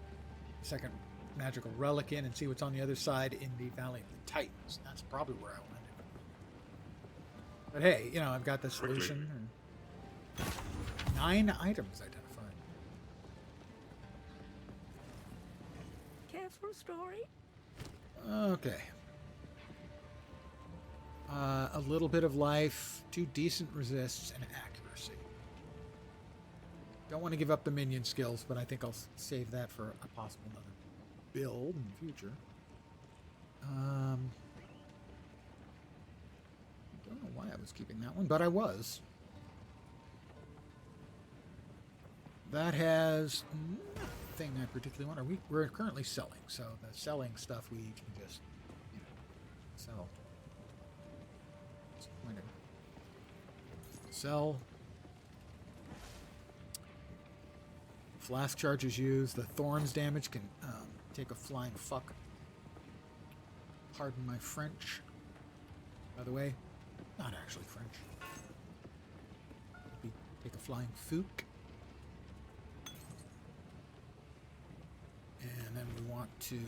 Second magical relic in and see what's on the other side in the Valley of the Titans. That's probably where I wanted it. But hey, you know, I've got the solution. And 9 items identified. Care for a story? Okay. A little bit of life, 2 decent resists, and accuracy. Don't want to give up the minion skills, but I think I'll save that for a possible another build in the future. Don't know why I was keeping that one, but I was. That has nothing I particularly want. We're currently selling, so the selling stuff we can just, you know, sell. Sell. Flask charges used. The thorns damage can take a flying fuck. Pardon my French. By the way, not actually French. Take a flying fook. And then we want to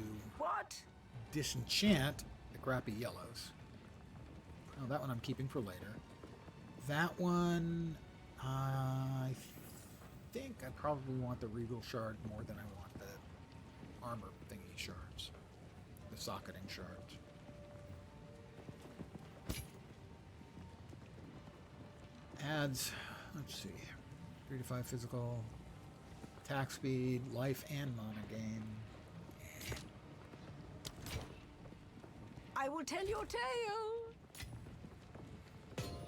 disenchant the crappy yellows. Oh, that one I'm keeping for later. That one, I think I probably want the Regal Shard more than I want the armor thingy shards. The socketing shards. Adds, let's see, 3 to 5 physical, attack speed, life, and mana gain. I will tell your tale.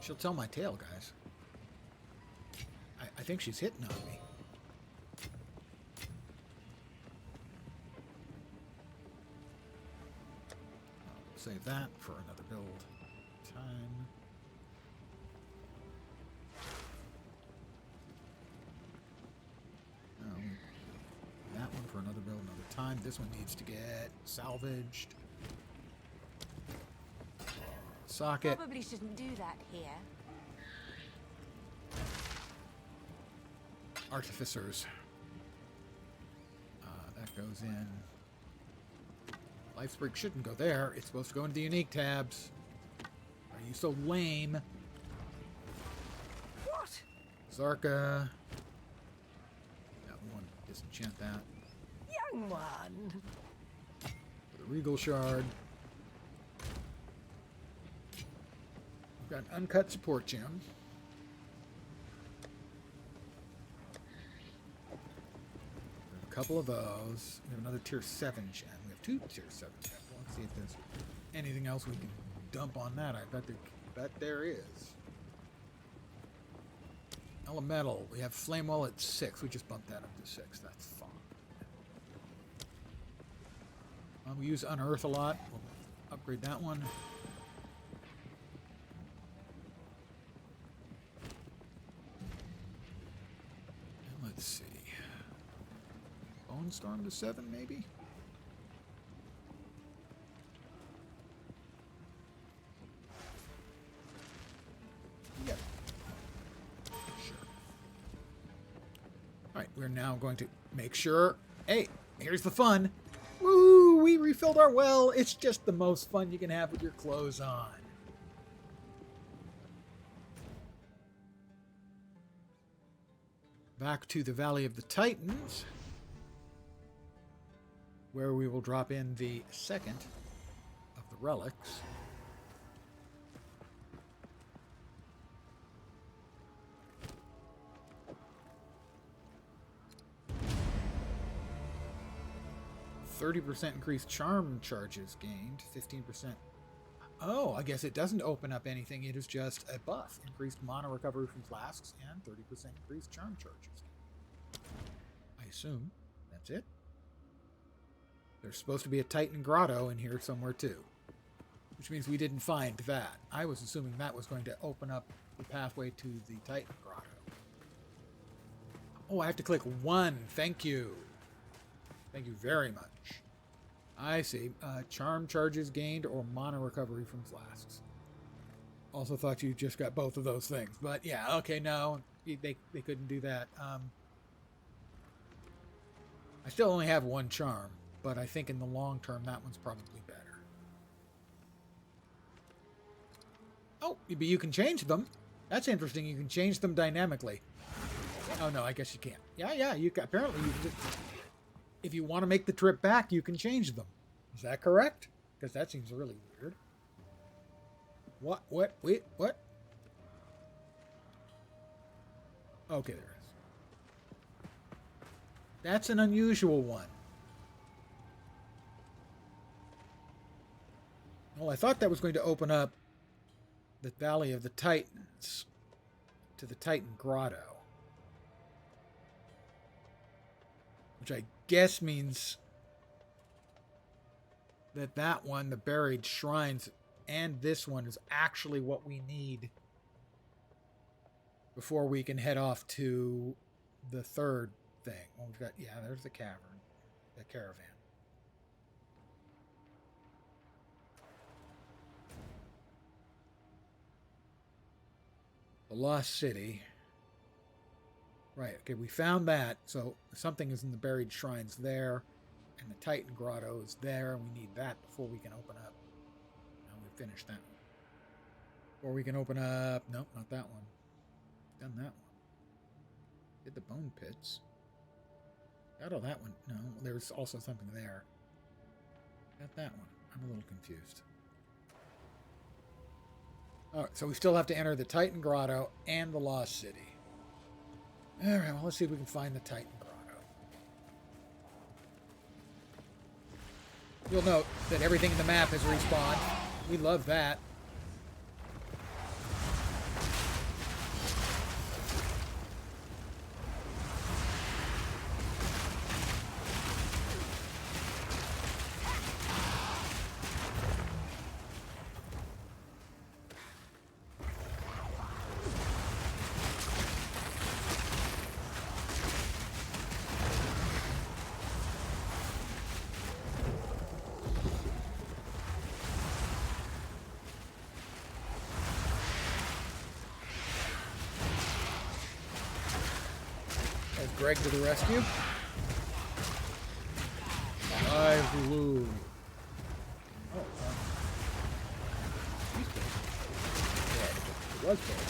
She'll tell my tale, guys. I think she's hitting on me. I'll save that for another build time. That one for another build another time. This one needs to get salvaged. Socket. Probably shouldn't do that here. Artificers. That goes in. Lifesprig shouldn't go there. It's supposed to go into the unique tabs. Are you so lame? What? Zarka. That one. Disenchant that. Young one. The Regal Shard. We've got an uncut support gem. A couple of those. We have another tier 7 gem. We have 2 tier 7 gems. Let's see if there's anything else we can dump on that. I bet there is. Elemental. We have Flame Wall at 6. We just bumped that up to 6. That's fine. We use Unearth a lot. We'll upgrade that one. And let's see. Bone Storm to 7, maybe? Yep. Sure. Alright, we're now going to make sure... Hey, here's the fun. Woo! We refilled our well. It's just the most fun you can have with your clothes on. Back to the Valley of the Titans, where we will drop in the second of the relics. %30 increased charm charges gained, 15%. Oh, I guess it doesn't open up anything. It is just a buff. Increased mana recovery from flasks and 30% increased charm charges. I assume that's it. There's supposed to be a Titan Grotto in here somewhere too, which means we didn't find that. I was assuming that was going to open up the pathway to the Titan Grotto. Oh, I have to click 1. Thank you. Thank you very much. I see. Charm charges gained or mana recovery from flasks. Also thought you just got both of those things. But yeah, okay, no. They couldn't do that. I still only have 1 charm, but I think in the long term that one's probably better. Oh, but you can change them. That's interesting. You can change them dynamically. Oh no, I guess you can't. Yeah, you can, apparently you can just... If you want to make the trip back, you can change them. Is that correct? Because that seems really weird. What? Wait, what? Okay, there is. That's an unusual one. Well, I thought that was going to open up the Valley of the Titans to the Titan Grotto. Which I guess means that one, the Buried Shrines, and this one is actually what we need before we can head off to the third thing. Well, we've got, yeah, there's the caravan. The Lost City. Right, okay, we found that, so something is in the Buried Shrines there, and the Titan Grotto is there, and we need that before we can open up. Now we've finished that one. Before we can open up... Nope, not that one. Done that one. Did the Bone Pits. Got all that one. No, there's also something there. Got that one. I'm a little confused. Alright, so we still have to enter the Titan Grotto and the Lost City. Alright, well, let's see if we can find the Titan Grotto. You'll note that everything in the map has respawned. We love that. Greg to the rescue. Live blue. Oh, he's dead. Yeah, it was dead.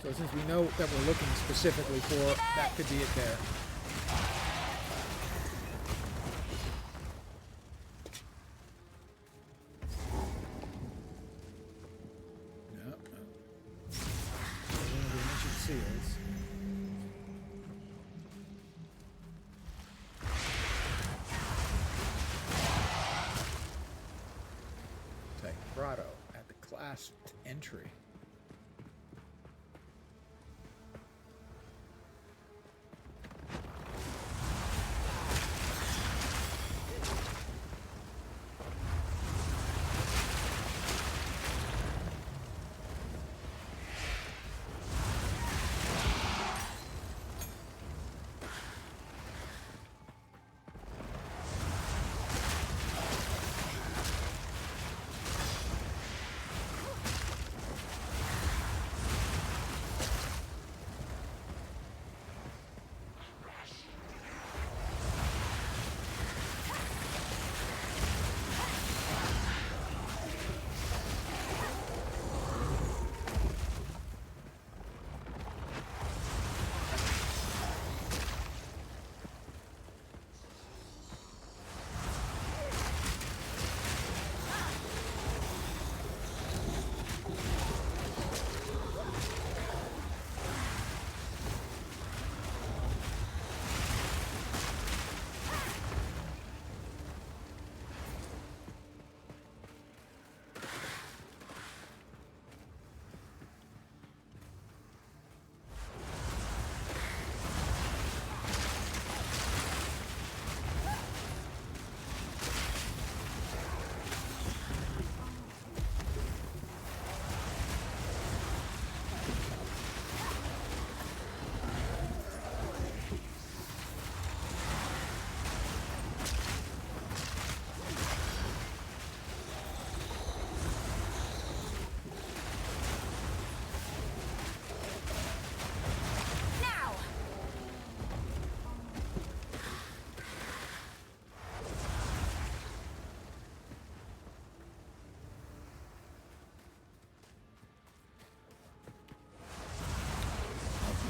So since we know that we're looking specifically for, that could be it there. Stalactite grotto at the clasped entry.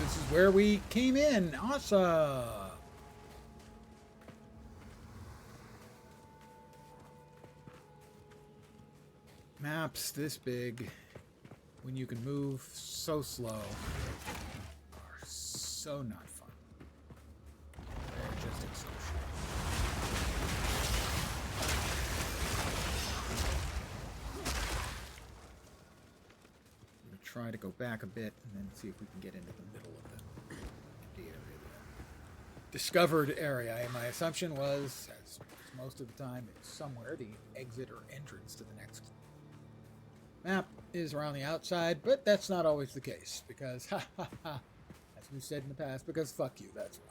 This is where we came in. Awesome. Maps this big, when you can move so slow, are so not fun. They're just exhausting. I'm going to try to go back a bit and then see if we can get into the middle of the area. Discovered area. And my assumption was, as most of the time, it's somewhere the exit or entrance to the next map is around the outside, but that's not always the case, because, as we've said in the past, because fuck you, that's why.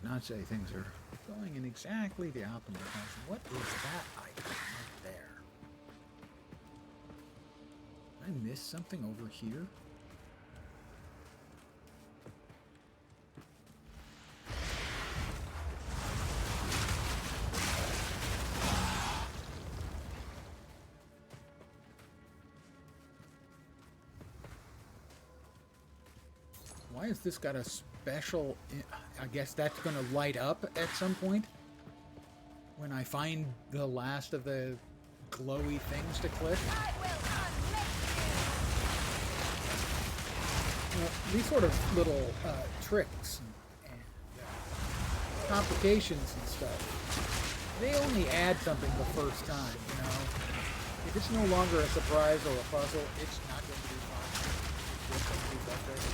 Not say things are going in exactly the optimal fashion. What is that item right there? Did I miss something over here? Why has this got a special... I guess that's going to light up at some point when I find the last of the glowy things to click. These sort of little tricks and complications and stuff, they only add something the first time, you know. If it's no longer a surprise or a puzzle, it's not going to be fun. It's just going to be frustrating.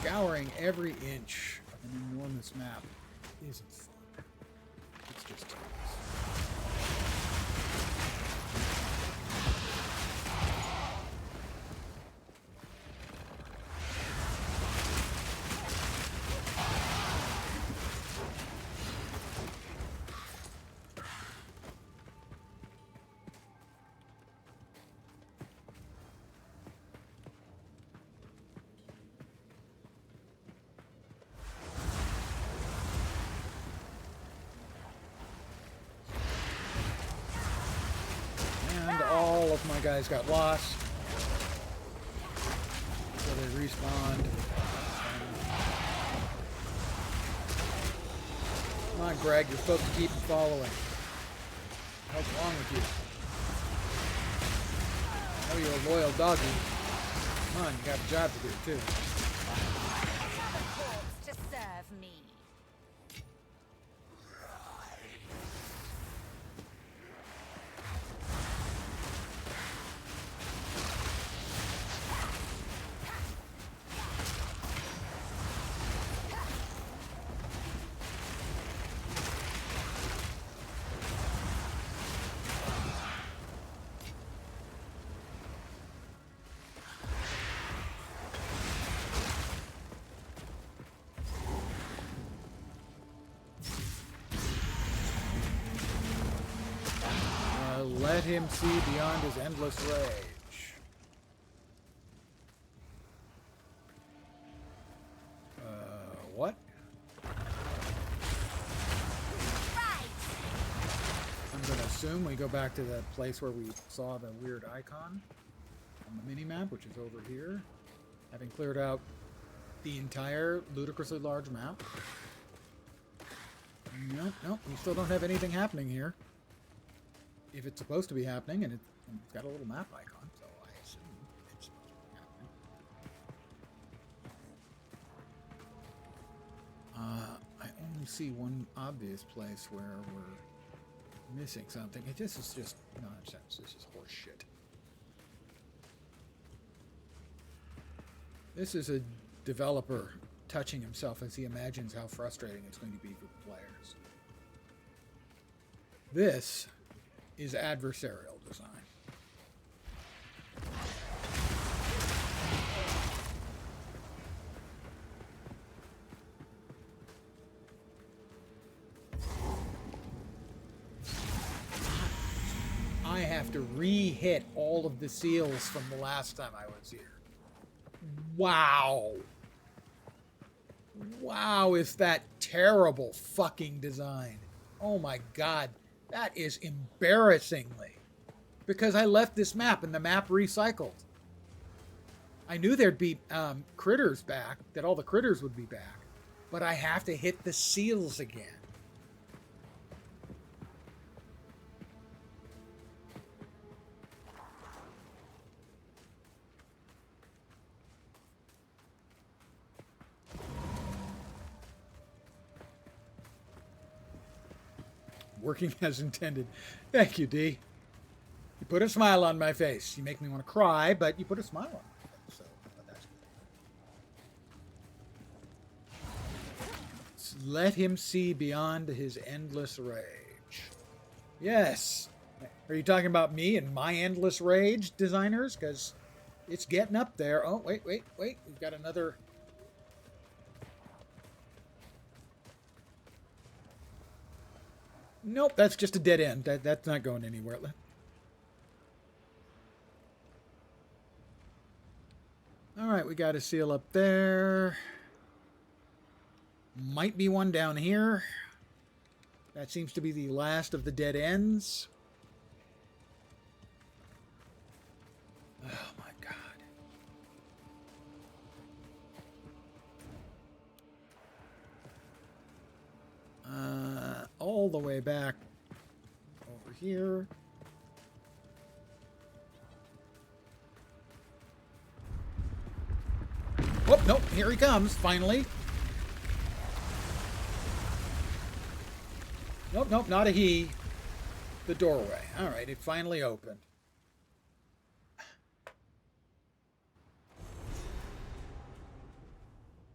Scouring every inch of an enormous map isn't fun. It's just tedious. All of my guys got lost. So they respawned. Come on, Greg, you're supposed to keep them following. What's wrong with you? I know you're a loyal doggy. Come on, you got a job to do, too. To serve me. Let him see beyond his endless rage. What? I'm going to assume we go back to the place where we saw the weird icon on the mini-map, which is over here. Having cleared out the entire ludicrously large map. Nope, we still don't have anything happening here. If it's supposed to be happening, and it's got a little map icon, so I assume it's supposed to be happening. I only see one obvious place where we're missing something. This is just nonsense. This is horse shit. This is a developer touching himself as he imagines how frustrating it's going to be for the players. This is adversarial design. I have to re-hit all of the seals from the last time I was here. Wow. Wow, is that terrible fucking design. Oh my god. That is embarrassingly. Because I left this map and the map recycled. I knew there'd be critters back, that all the critters would be back. But I have to hit the seals again. Working as intended. Thank you, D. You put a smile on my face. You make me want to cry, but you put a smile on my face, so that's good. Let him see beyond his endless rage. Yes. Are you talking about me and my endless rage, designers? Because It's getting up there. Oh, wait. We've got another... Nope, that's just a dead end. That's not going anywhere. All right, we got a seal up there. Might be one down here. That seems to be the last of the dead ends. Oh my God. All the way back over here. Oh, nope, here he comes, finally. Nope, not a he. The doorway. All right, it finally opened.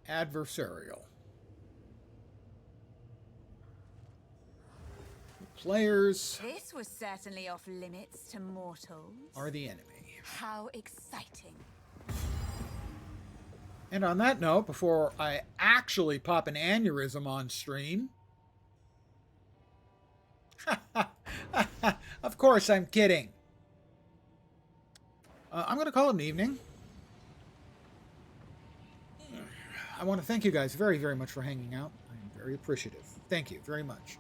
Adversarial. Players This was certainly off limits to mortals. are the enemy. How exciting. And on that note, before I actually pop an aneurysm on stream... Of course, I'm kidding. I'm going to call it an evening. I want to thank you guys very, very much for hanging out. I'm very appreciative. Thank you very much.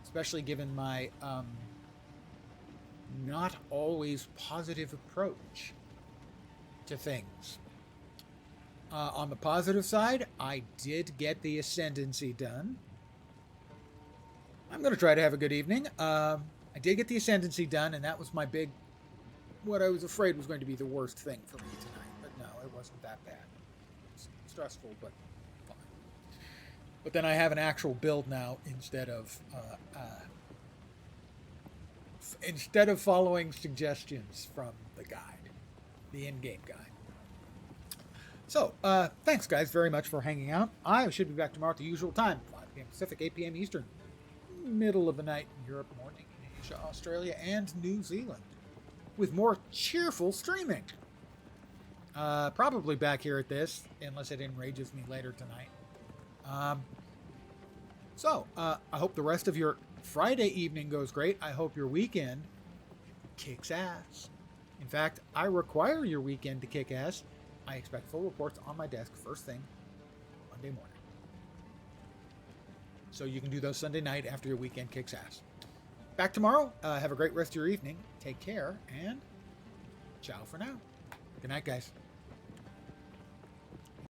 Especially given my not always positive approach to things. On the positive side, I did get the Ascendancy done. I'm going to try to have a good evening. I did get the Ascendancy done, and that was my big... what I was afraid was going to be the worst thing for me tonight. But no, it wasn't that bad. It's stressful, but fine. But then I have an actual build now instead of following suggestions from the guide, the in-game guide. So, thanks guys very much for hanging out. I should be back tomorrow at the usual time, 5 p.m. Pacific, 8 p.m. Eastern, middle of the night in Europe, morning in Asia, Australia, and New Zealand, with more cheerful streaming. Probably back here at this, unless it enrages me later tonight. So, I hope the rest of your Friday evening goes great. I hope your weekend kicks ass. In fact, I require your weekend to kick ass. I expect full reports on my desk first thing Monday morning. So you can do those Sunday night after your weekend kicks ass. Back tomorrow. Have a great rest of your evening. Take care, and ciao for now. Good night, guys.